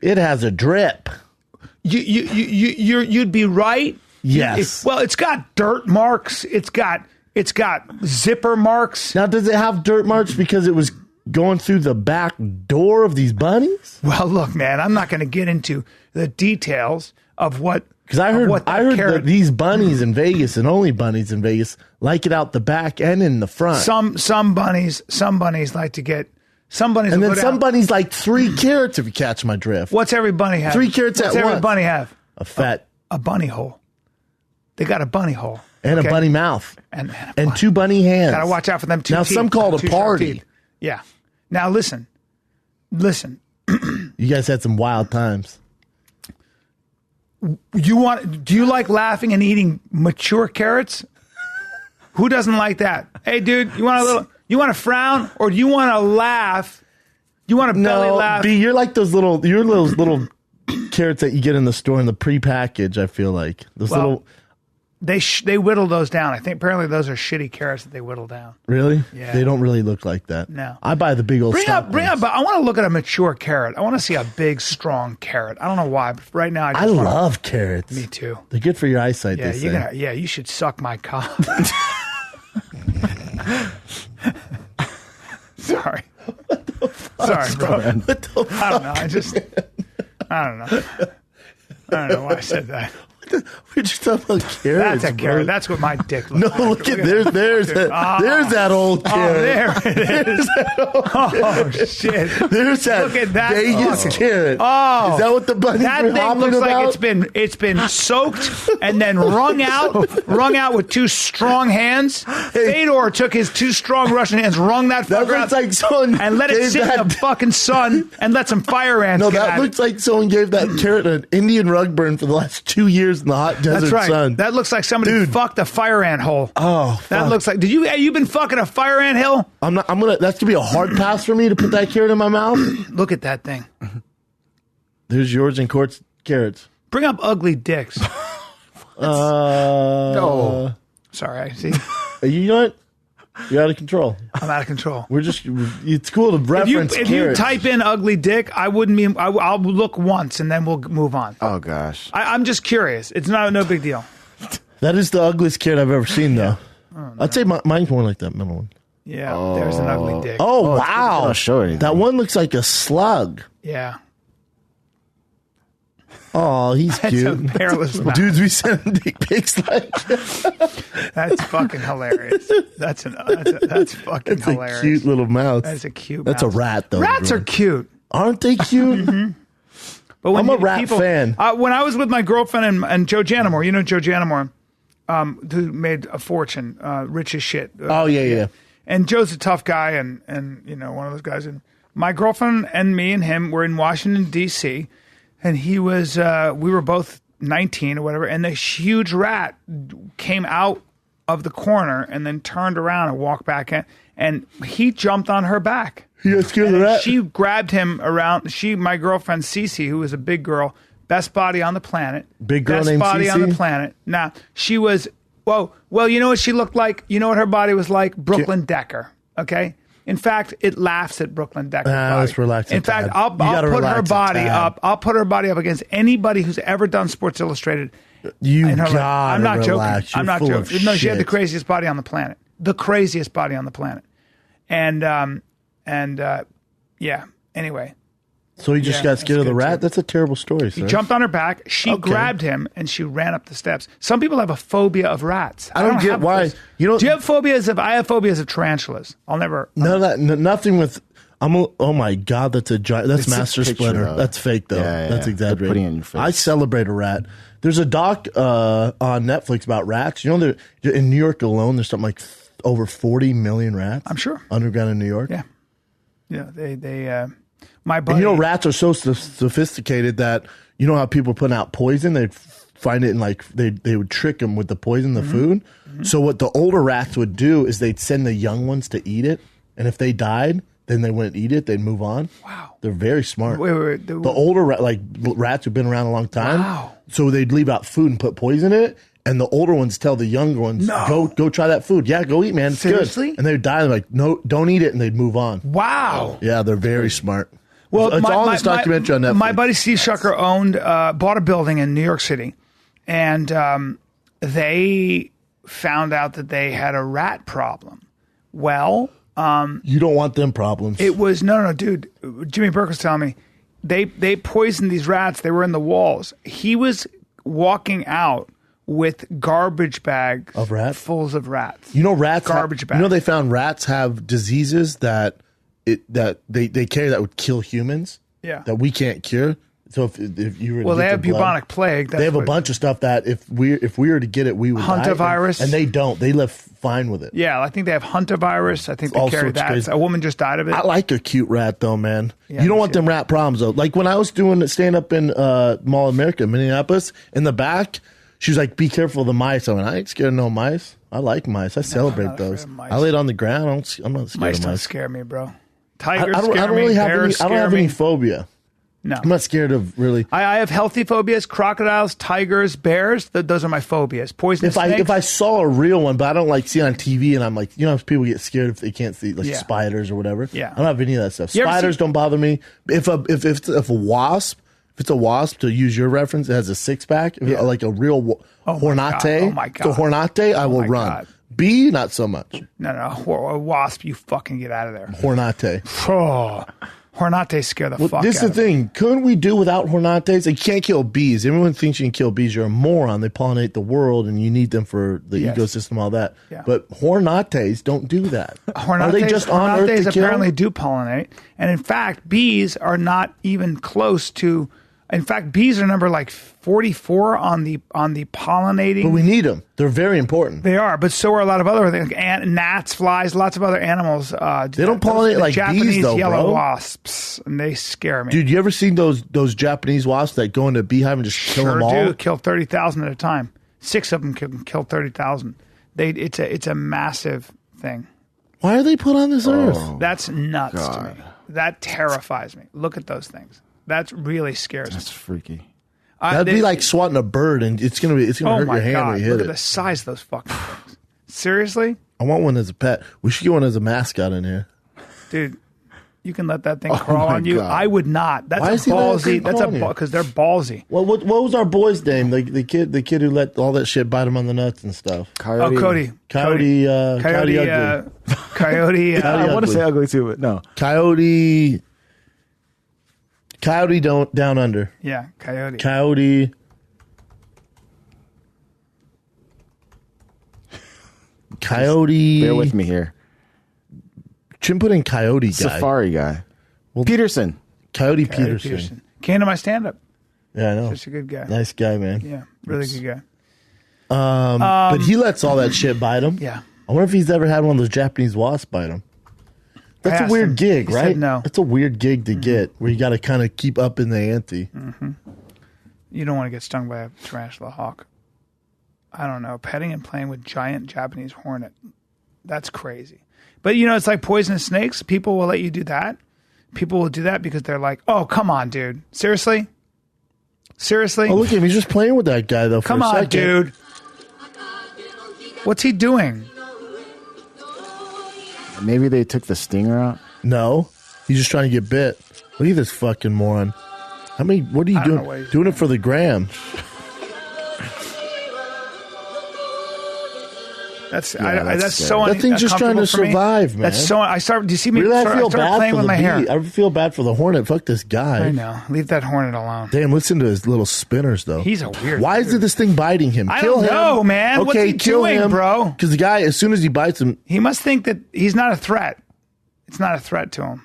Speaker 2: it has a drip.
Speaker 1: You'd be right.
Speaker 2: Yes.
Speaker 1: It's got dirt marks. It's got zipper marks.
Speaker 2: Now, does it have dirt marks because it was going through the back door of these bunnies?
Speaker 1: Well, look, man, I'm not going to get into the details of what...
Speaker 2: Because I heard that these bunnies in Vegas, and only bunnies in Vegas, like it out the back and in the front.
Speaker 1: Some bunnies like to get Some bunnies
Speaker 2: And
Speaker 1: will
Speaker 2: then
Speaker 1: go
Speaker 2: some
Speaker 1: down.
Speaker 2: bunnies like 3 carrots, if you catch my drift.
Speaker 1: What's every bunny have?
Speaker 2: 3 carrots
Speaker 1: What's
Speaker 2: at
Speaker 1: every
Speaker 2: once.
Speaker 1: bunny have?
Speaker 2: A fat
Speaker 1: A bunny hole. They got a bunny hole.
Speaker 2: and
Speaker 1: Okay?
Speaker 2: a bunny mouth.
Speaker 1: And
Speaker 2: 2 bunny hands.
Speaker 1: Gotta watch out for them 2
Speaker 2: Now,
Speaker 1: teeth.
Speaker 2: some call it a
Speaker 1: 2 sharp
Speaker 2: party.
Speaker 1: teeth. Yeah. Now listen.
Speaker 2: You guys had some wild times.
Speaker 1: Do you like laughing and eating mature carrots? Who doesn't like that? Hey, dude, you want to frown or do you want to laugh? You want to belly laugh?
Speaker 2: B, you're like those little carrots that you get in the store in the pre-package. I feel like those little.
Speaker 1: They whittle those down. I think apparently those are shitty carrots that they whittle down.
Speaker 2: Really?
Speaker 1: Yeah.
Speaker 2: They don't really look like that.
Speaker 1: No.
Speaker 2: I buy the big old.
Speaker 1: Bring
Speaker 2: stock
Speaker 1: up.
Speaker 2: ones.
Speaker 1: But I want to look at a mature carrot. I want to see a big, strong carrot. I don't know why, but right now
Speaker 2: I love carrots.
Speaker 1: Me too.
Speaker 2: They're good for your eyesight.
Speaker 1: Yeah,
Speaker 2: they say.
Speaker 1: you should suck my cock. Sorry. Sorry, bro. I don't know. I don't know. I don't know why I said that.
Speaker 2: We're just talking about carrots.
Speaker 1: That's a
Speaker 2: bro.
Speaker 1: carrot. That's what my dick looks like.
Speaker 2: No, look at there's that old carrot.
Speaker 1: There it is. Oh, shit.
Speaker 2: There's that
Speaker 1: Look at that
Speaker 2: Vegas
Speaker 1: fucking-
Speaker 2: carrot.
Speaker 1: Oh.
Speaker 2: Is that what the bunnies
Speaker 1: That
Speaker 2: were
Speaker 1: thing
Speaker 2: hopping
Speaker 1: looks
Speaker 2: about?
Speaker 1: like it's been soaked and then wrung out with 2 strong hands. Fedor took his 2 strong Russian hands, wrung that
Speaker 2: That
Speaker 1: fucker
Speaker 2: looks
Speaker 1: out,
Speaker 2: like someone
Speaker 1: and let it
Speaker 2: gave
Speaker 1: sit in
Speaker 2: that-
Speaker 1: the fucking sun and let some fire ants
Speaker 2: No,
Speaker 1: get
Speaker 2: that
Speaker 1: at
Speaker 2: looks
Speaker 1: it.
Speaker 2: like someone gave that carrot an Indian rug burn for the last 2 years in the hot desert
Speaker 1: That's right.
Speaker 2: sun.
Speaker 1: That looks like somebody fucked a fire ant hole.
Speaker 2: Oh,
Speaker 1: that
Speaker 2: fuck.
Speaker 1: looks like. You been fucking a fire ant hill?
Speaker 2: That's gonna be a hard pass for me to put that carrot in my mouth.
Speaker 1: Look at that thing.
Speaker 2: There's yours and Court's carrots.
Speaker 1: Bring up ugly dicks.
Speaker 2: No.
Speaker 1: Sorry, I see.
Speaker 2: You know what? You're out of control.
Speaker 1: I'm out of control.
Speaker 2: It's cool to reference
Speaker 1: If you
Speaker 2: carrots.
Speaker 1: type in ugly dick, I wouldn't be. I'll look once and then we'll move on.
Speaker 5: Oh gosh.
Speaker 1: I'm just curious. It's no big deal.
Speaker 2: That is the ugliest carrot I've ever seen, though. I'd say mine's more like that middle one.
Speaker 1: Yeah, there's an ugly dick.
Speaker 2: Oh, wow.
Speaker 5: I'll show you.
Speaker 2: That one looks like a slug.
Speaker 1: Yeah.
Speaker 2: Oh, he's
Speaker 1: That's
Speaker 2: cute.
Speaker 1: a hairless mouth.
Speaker 2: Dudes, we send him dick pics like
Speaker 1: That's fucking hilarious. That's fucking
Speaker 2: It's
Speaker 1: hilarious.
Speaker 2: a cute little mouth.
Speaker 1: That's a cute
Speaker 2: That's
Speaker 1: mouse.
Speaker 2: a rat, though.
Speaker 1: Rats
Speaker 2: bro.
Speaker 1: are cute.
Speaker 2: Aren't they cute?
Speaker 1: But when
Speaker 2: I'm a rat fan.
Speaker 1: When I was with my girlfriend and Joe Janamore, you know Joe Janamore, who made a fortune, rich as shit.
Speaker 2: Oh, yeah.
Speaker 1: And Joe's a tough guy and one of those guys. And my girlfriend and me and him were in Washington, D.C., and he was, we were both 19 or whatever, and this huge rat came out of the corner and then turned around and walked back in, and he jumped on her back.
Speaker 2: You got scared of
Speaker 1: And
Speaker 2: that?
Speaker 1: she grabbed him around. My girlfriend Cece, who was a big girl, best body on the planet.
Speaker 2: Big girl
Speaker 1: best
Speaker 2: named
Speaker 1: body on
Speaker 2: Cece?
Speaker 1: the planet. Now, she was, well, you know what she looked like? You know what her body was like? Brooklyn Decker, okay? In fact, it laughs at Brooklyn Decker.
Speaker 2: Let's relax a
Speaker 1: In fact,
Speaker 2: tad.
Speaker 1: I'll
Speaker 2: You
Speaker 1: put
Speaker 2: gotta
Speaker 1: her
Speaker 2: relax a
Speaker 1: body
Speaker 2: tad.
Speaker 1: up. I'll put her body up against anybody who's ever done Sports Illustrated.
Speaker 2: You
Speaker 1: in her life.
Speaker 2: gotta
Speaker 1: I'm not
Speaker 2: relax.
Speaker 1: joking. I'm
Speaker 2: You're
Speaker 1: not
Speaker 2: full of
Speaker 1: joking. No, she had the
Speaker 2: shit.
Speaker 1: craziest body on the planet. The craziest body on the planet. And yeah. Anyway,
Speaker 2: So he just
Speaker 1: Yeah,
Speaker 2: got scared of
Speaker 1: that's
Speaker 2: the
Speaker 1: good,
Speaker 2: rat?
Speaker 1: too.
Speaker 2: That's a terrible story, sir.
Speaker 1: he jumped on her back. She
Speaker 2: Okay.
Speaker 1: grabbed him and she ran up the steps. Some people have a phobia of rats.
Speaker 2: I don't get
Speaker 1: have
Speaker 2: why.
Speaker 1: this.
Speaker 2: You know-
Speaker 1: Do you have phobias of? I have phobias of tarantulas. I'll never.
Speaker 2: None of that. Nothing with. Oh my God, that's a giant. That's
Speaker 5: It's a
Speaker 2: Master
Speaker 5: picture,
Speaker 2: Splinter.
Speaker 5: though.
Speaker 2: That's fake though.
Speaker 5: Yeah,
Speaker 2: That's
Speaker 5: yeah.
Speaker 2: exaggerated.
Speaker 5: They're putting it in your face.
Speaker 2: I celebrate a rat. There's a doc on Netflix about rats. You know, in New York alone, there's something like over 40 million rats.
Speaker 1: I'm sure.
Speaker 2: Underground in New York.
Speaker 1: Yeah. Yeah. They. My buddy.
Speaker 2: And you know, rats are so sophisticated that you know how people putting out poison. They'd find it in like they would trick them with the poison, the food. So what the older rats would do is they'd send the young ones to eat it, and if they died, then they wouldn't eat it. They'd move on.
Speaker 1: Wow.
Speaker 2: They're very smart.
Speaker 1: Wait.
Speaker 2: The older rats who've been around a long time.
Speaker 1: Wow.
Speaker 2: So they'd leave out food and put poison in it. And the older ones tell the younger ones,
Speaker 1: No.
Speaker 2: go try that food. Yeah, go eat, man. It's
Speaker 1: Seriously?
Speaker 2: good. And they'd die. They're like, no, don't eat it. And they'd move on.
Speaker 1: Wow.
Speaker 2: Yeah, they're very smart.
Speaker 1: Well,
Speaker 2: it's all in this documentary on Netflix.
Speaker 1: My buddy Steve Shucker bought a building in New York City, and they found out that they had a rat problem. Well,
Speaker 2: You don't want them problems.
Speaker 1: it was no, dude. Jimmy Burke was telling me they poisoned these rats. They were in the walls. He was walking out with garbage bags
Speaker 2: Of rats?
Speaker 1: fulls of rats.
Speaker 2: You know, rats.
Speaker 1: Garbage
Speaker 2: You
Speaker 1: bags.
Speaker 2: know, they found rats have diseases that that they carry that would kill humans.
Speaker 1: Yeah.
Speaker 2: That we can't cure. So if you were to
Speaker 1: they
Speaker 2: get
Speaker 1: have
Speaker 2: the blood,
Speaker 1: bubonic plague.
Speaker 2: They have a bunch of stuff that if we were to get it, we would die.
Speaker 1: Hantavirus.
Speaker 2: And they don't. They live fine with it.
Speaker 1: Yeah, I think they have hantavirus. I think they
Speaker 2: all
Speaker 1: carry
Speaker 2: sorts of
Speaker 1: that.
Speaker 2: crazy.
Speaker 1: A woman just died of it.
Speaker 2: I like a cute rat though, man.
Speaker 1: Yeah,
Speaker 2: you don't
Speaker 1: me
Speaker 2: want
Speaker 1: too.
Speaker 2: them rat problems though. Like when I was doing stand up in Mall of America, Minneapolis, in the back, she was like, "Be careful of the mice." I went, "I ain't scared of no mice. I like mice. I celebrate
Speaker 1: not afraid
Speaker 2: those.
Speaker 1: of mice.
Speaker 2: I laid on the ground. I'm not scared
Speaker 1: Mice
Speaker 2: of
Speaker 1: don't
Speaker 2: mice.
Speaker 1: scare me, bro.
Speaker 2: I
Speaker 1: Tigers
Speaker 2: don't
Speaker 1: scare
Speaker 2: really
Speaker 1: me.
Speaker 2: have any.
Speaker 1: Bears
Speaker 2: I don't
Speaker 1: scare
Speaker 2: have
Speaker 1: me.
Speaker 2: any phobia.
Speaker 1: No.
Speaker 2: I'm not scared of really.
Speaker 1: I have healthy phobias: crocodiles, tigers, bears. Those are my phobias. Poisonous snakes.
Speaker 2: If I saw a real one, but I don't like see it on TV, and I'm like, you know, people get scared if they can't see like
Speaker 1: Yeah.
Speaker 2: spiders or whatever.
Speaker 1: Yeah.
Speaker 2: I don't have any of that stuff.
Speaker 1: You ever
Speaker 2: Spiders
Speaker 1: see-
Speaker 2: don't bother me. If a wasp, if it's a wasp, to use your reference, it has a 6-pack, like a real hornate.
Speaker 1: Oh my God.
Speaker 2: So hornate, I will
Speaker 1: my
Speaker 2: run.
Speaker 1: God.
Speaker 2: Bee, not so much.
Speaker 1: No, a wasp. You fucking get out of there.
Speaker 2: Hornate.
Speaker 1: Oh, Hornates scare the fuck
Speaker 2: This is
Speaker 1: out
Speaker 2: the
Speaker 1: of me.
Speaker 2: thing. Couldn't we do without hornates? You can't kill bees. Everyone thinks you can kill bees. You're a moron. They pollinate the world, and you need them for the
Speaker 1: Yes.
Speaker 2: ecosystem, all that.
Speaker 1: Yeah.
Speaker 2: But hornates don't do that.
Speaker 1: Hornates,
Speaker 2: Are they just on Earth
Speaker 1: Hornates
Speaker 2: to kill?
Speaker 1: apparently do pollinate, and in fact, bees are not even close to. In fact, bees are number like 44 on the pollinating.
Speaker 2: But we need them. They're very important.
Speaker 1: They are, but so are a lot of other things. Gnats, flies, lots of other animals.
Speaker 2: They don't
Speaker 1: Those are
Speaker 2: pollinate
Speaker 1: the
Speaker 2: like
Speaker 1: Japanese
Speaker 2: bees, though,
Speaker 1: yellow
Speaker 2: bro.
Speaker 1: wasps, and they scare me.
Speaker 2: Dude, you ever seen those Japanese wasps that go into a beehive and just kill
Speaker 1: sure
Speaker 2: them all?
Speaker 1: do kill 30,000 at a time. 6 of them can kill 30,000. It's a massive thing.
Speaker 2: Why are they put on this earth?
Speaker 1: That's nuts to me. That terrifies me. Look at those things. That really scares me.
Speaker 5: That's freaky.
Speaker 2: That'd be like swatting a bird, and it's gonna hurt
Speaker 1: oh my
Speaker 2: your hand
Speaker 1: God,
Speaker 2: when you hit
Speaker 1: look at the
Speaker 2: it.
Speaker 1: size of those fucking things. Seriously?
Speaker 2: I want one as a pet. We should get one as a mascot in here.
Speaker 1: Dude, you can let that thing crawl
Speaker 5: my
Speaker 1: on you.
Speaker 5: God.
Speaker 1: I would not. That's
Speaker 2: Why
Speaker 1: a
Speaker 2: is he letting that
Speaker 1: ballsy.
Speaker 2: thing
Speaker 1: That's
Speaker 2: crawl on you?
Speaker 1: because they're ballsy.
Speaker 2: Well, what was our boy's name? The kid who let all that shit bite him on the nuts and stuff.
Speaker 5: Coyote.
Speaker 1: Oh, Cody.
Speaker 2: Coyote ugly.
Speaker 1: Coyote.
Speaker 5: I want to
Speaker 2: ugly.
Speaker 5: say ugly too, but no.
Speaker 2: Coyote down under.
Speaker 1: Yeah, coyote.
Speaker 2: Coyote. Coyote.
Speaker 5: Bear with me here.
Speaker 2: Shouldn't put in coyote guy.
Speaker 5: Safari guy. Peterson.
Speaker 2: Coyote
Speaker 1: Coyote
Speaker 2: Peterson.
Speaker 1: Came to my stand-up.
Speaker 2: Yeah, I know.
Speaker 1: Such a good guy.
Speaker 2: Nice guy, man.
Speaker 1: Yeah, really good guy.
Speaker 2: But he lets all that shit bite him.
Speaker 1: Yeah.
Speaker 2: I wonder if he's ever had one of those Japanese wasps bite him. That's a
Speaker 1: asked
Speaker 2: weird
Speaker 1: him.
Speaker 2: gig,
Speaker 1: He
Speaker 2: right?
Speaker 1: said no.
Speaker 2: That's a weird gig to get where you got to kind of keep up in the ante.
Speaker 1: You don't want to get stung by a tarantula hawk. I don't know. Petting and playing with giant Japanese hornet. That's crazy. But, it's like poisonous snakes. People will let you do that. People will do that because they're like, oh, come on, dude. Seriously? Seriously?
Speaker 2: Oh, look at him. He's just playing with that guy, though, for
Speaker 1: Come
Speaker 2: a
Speaker 1: on,
Speaker 2: second.
Speaker 1: dude. What's he doing?
Speaker 5: Maybe they took the stinger out.
Speaker 2: No. He's just trying to get bit. Look at this fucking moron. What are you
Speaker 1: I don't know
Speaker 2: doing?
Speaker 1: what he's
Speaker 2: Doing it for the gram.
Speaker 1: That's
Speaker 5: that's
Speaker 1: so
Speaker 2: That thing's just trying to
Speaker 1: uncomfortable for me.
Speaker 2: survive, man.
Speaker 1: That's so. I start. Do you see me?
Speaker 2: Really, I
Speaker 1: I
Speaker 2: feel
Speaker 1: start
Speaker 2: bad
Speaker 1: playing
Speaker 2: for
Speaker 1: with
Speaker 2: the
Speaker 1: my hair.
Speaker 2: bee. I feel bad for the hornet. Fuck this guy.
Speaker 1: I know. Leave that hornet alone.
Speaker 2: Damn, listen to his little spinners, though.
Speaker 1: He's a weird
Speaker 2: Why is
Speaker 1: dude.
Speaker 2: this thing biting him?
Speaker 1: I
Speaker 2: Kill
Speaker 1: don't
Speaker 2: him.
Speaker 1: know, man.
Speaker 2: Okay,
Speaker 1: What's he
Speaker 2: kill
Speaker 1: doing,
Speaker 2: him,
Speaker 1: bro?
Speaker 2: Because the guy, as soon as he bites him,
Speaker 1: He must think that he's not a threat. It's not a threat to him.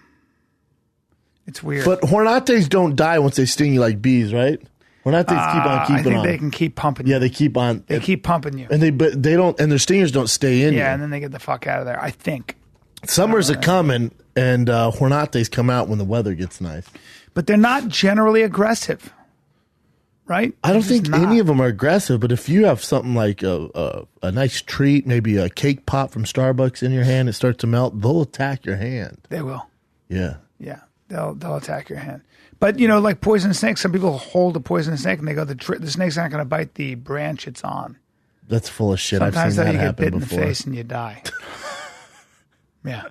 Speaker 1: It's weird.
Speaker 2: but hornates don't die once they sting you like bees, right? Hornates keep on
Speaker 1: I
Speaker 2: keeping
Speaker 1: think
Speaker 2: on.
Speaker 1: they can keep pumping you.
Speaker 2: Yeah, they keep on.
Speaker 1: They keep pumping you.
Speaker 2: and they don't, and their stingers don't stay in
Speaker 1: Yeah,
Speaker 2: you.
Speaker 1: and then they get the fuck out of there. I think.
Speaker 2: Summers are coming, and hornates come out when the weather gets nice.
Speaker 1: But they're not generally aggressive. Right?
Speaker 2: I don't
Speaker 1: They're
Speaker 2: think
Speaker 1: just not.
Speaker 2: any of them are aggressive, but if you have something like a nice treat, maybe a cake pop from Starbucks in your hand, it starts to melt, they'll attack your hand.
Speaker 1: They will.
Speaker 2: Yeah.
Speaker 1: Yeah. They'll attack your hand. But, like poisonous snakes, some people hold a poisonous snake and they go, the snake's not going to bite the branch it's on.
Speaker 2: That's full of shit.
Speaker 1: Sometimes
Speaker 2: I've seen that
Speaker 1: you get
Speaker 2: happen
Speaker 1: bit in
Speaker 2: before.
Speaker 1: the face and you die. Yeah.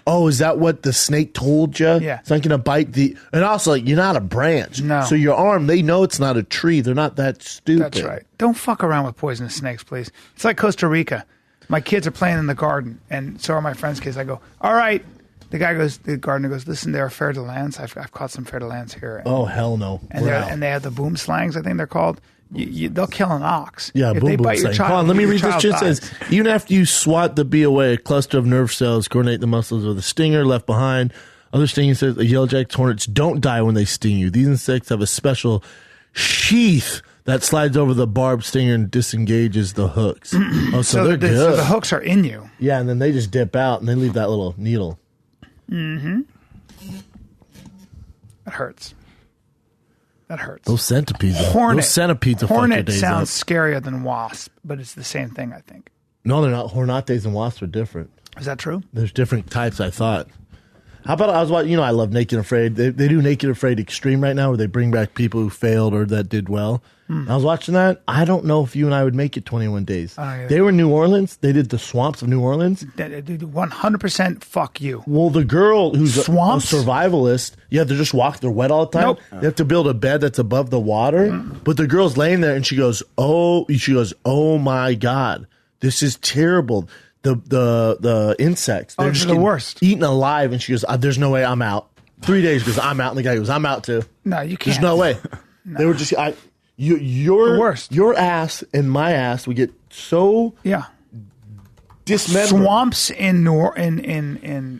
Speaker 2: Oh, is that what the snake told you?
Speaker 1: Yeah.
Speaker 2: It's not going to bite the... And also, you're not a branch.
Speaker 1: No.
Speaker 2: So your arm, they know it's not a tree. They're not that stupid.
Speaker 1: That's right. Don't fuck around with poisonous snakes, please. It's like Costa Rica. My kids are playing in the garden, and so are my friends' kids. I go, all right. The gardener goes, listen, there are fer-de-lance. I've caught some fer-de-lance here.
Speaker 2: Oh, hell no.
Speaker 1: And,
Speaker 2: We're out.
Speaker 1: and they have the boom slangs, I think they're called. they'll kill an ox.
Speaker 2: Yeah,
Speaker 1: if
Speaker 2: boom,
Speaker 1: they
Speaker 2: boom,
Speaker 1: bite your
Speaker 2: saying,
Speaker 1: child,
Speaker 2: hold on, let me
Speaker 1: your
Speaker 2: read this
Speaker 1: child
Speaker 2: shit. It
Speaker 1: dies.
Speaker 2: says, even after you swat the bee away, a cluster of nerve cells coordinate the muscles of the stinger left behind. Other stinging says the yellowjack's hornets don't die when they sting you. These insects have a special sheath that slides over the barbed stinger and disengages the hooks. Oh, so they're good.
Speaker 1: So the hooks are in you.
Speaker 2: Yeah, and then they just dip out and they leave that little needle.
Speaker 1: Mm-hmm. That hurts. That hurts.
Speaker 2: Those centipedes.
Speaker 1: Hornet.
Speaker 2: Those centipedes will fuck your
Speaker 1: Hornet
Speaker 2: days
Speaker 1: sounds
Speaker 2: up.
Speaker 1: scarier than wasp, but it's the same thing, I think.
Speaker 2: No, they're not. Hornates and wasps are different.
Speaker 1: Is that true?
Speaker 2: There's different types, I thought. How about, I was watching, I love Naked and Afraid. They do Naked and Afraid Extreme right now where they bring back people who failed or that did well. I was watching that. I don't know if you and I would make it 21 days. They were in New Orleans. They did the swamps of New Orleans.
Speaker 1: Dude, 100% fuck you.
Speaker 2: Well, the girl who's a
Speaker 1: Swamps?
Speaker 2: survivalist, you have to just walk. They're wet all the time.
Speaker 1: Nope.
Speaker 2: You have to build a bed that's above the water. But the girl's laying there and she goes, oh my God, this is terrible. The insects, they're just
Speaker 1: the worst.
Speaker 2: eaten alive. And she goes, there's no way I'm out. 3 days because I'm out. And the guy goes, I'm out too.
Speaker 1: No, you can't.
Speaker 2: There's no way. They were just, your
Speaker 1: The worst.
Speaker 2: Your ass and my ass would get so dismembered.
Speaker 1: Swamps in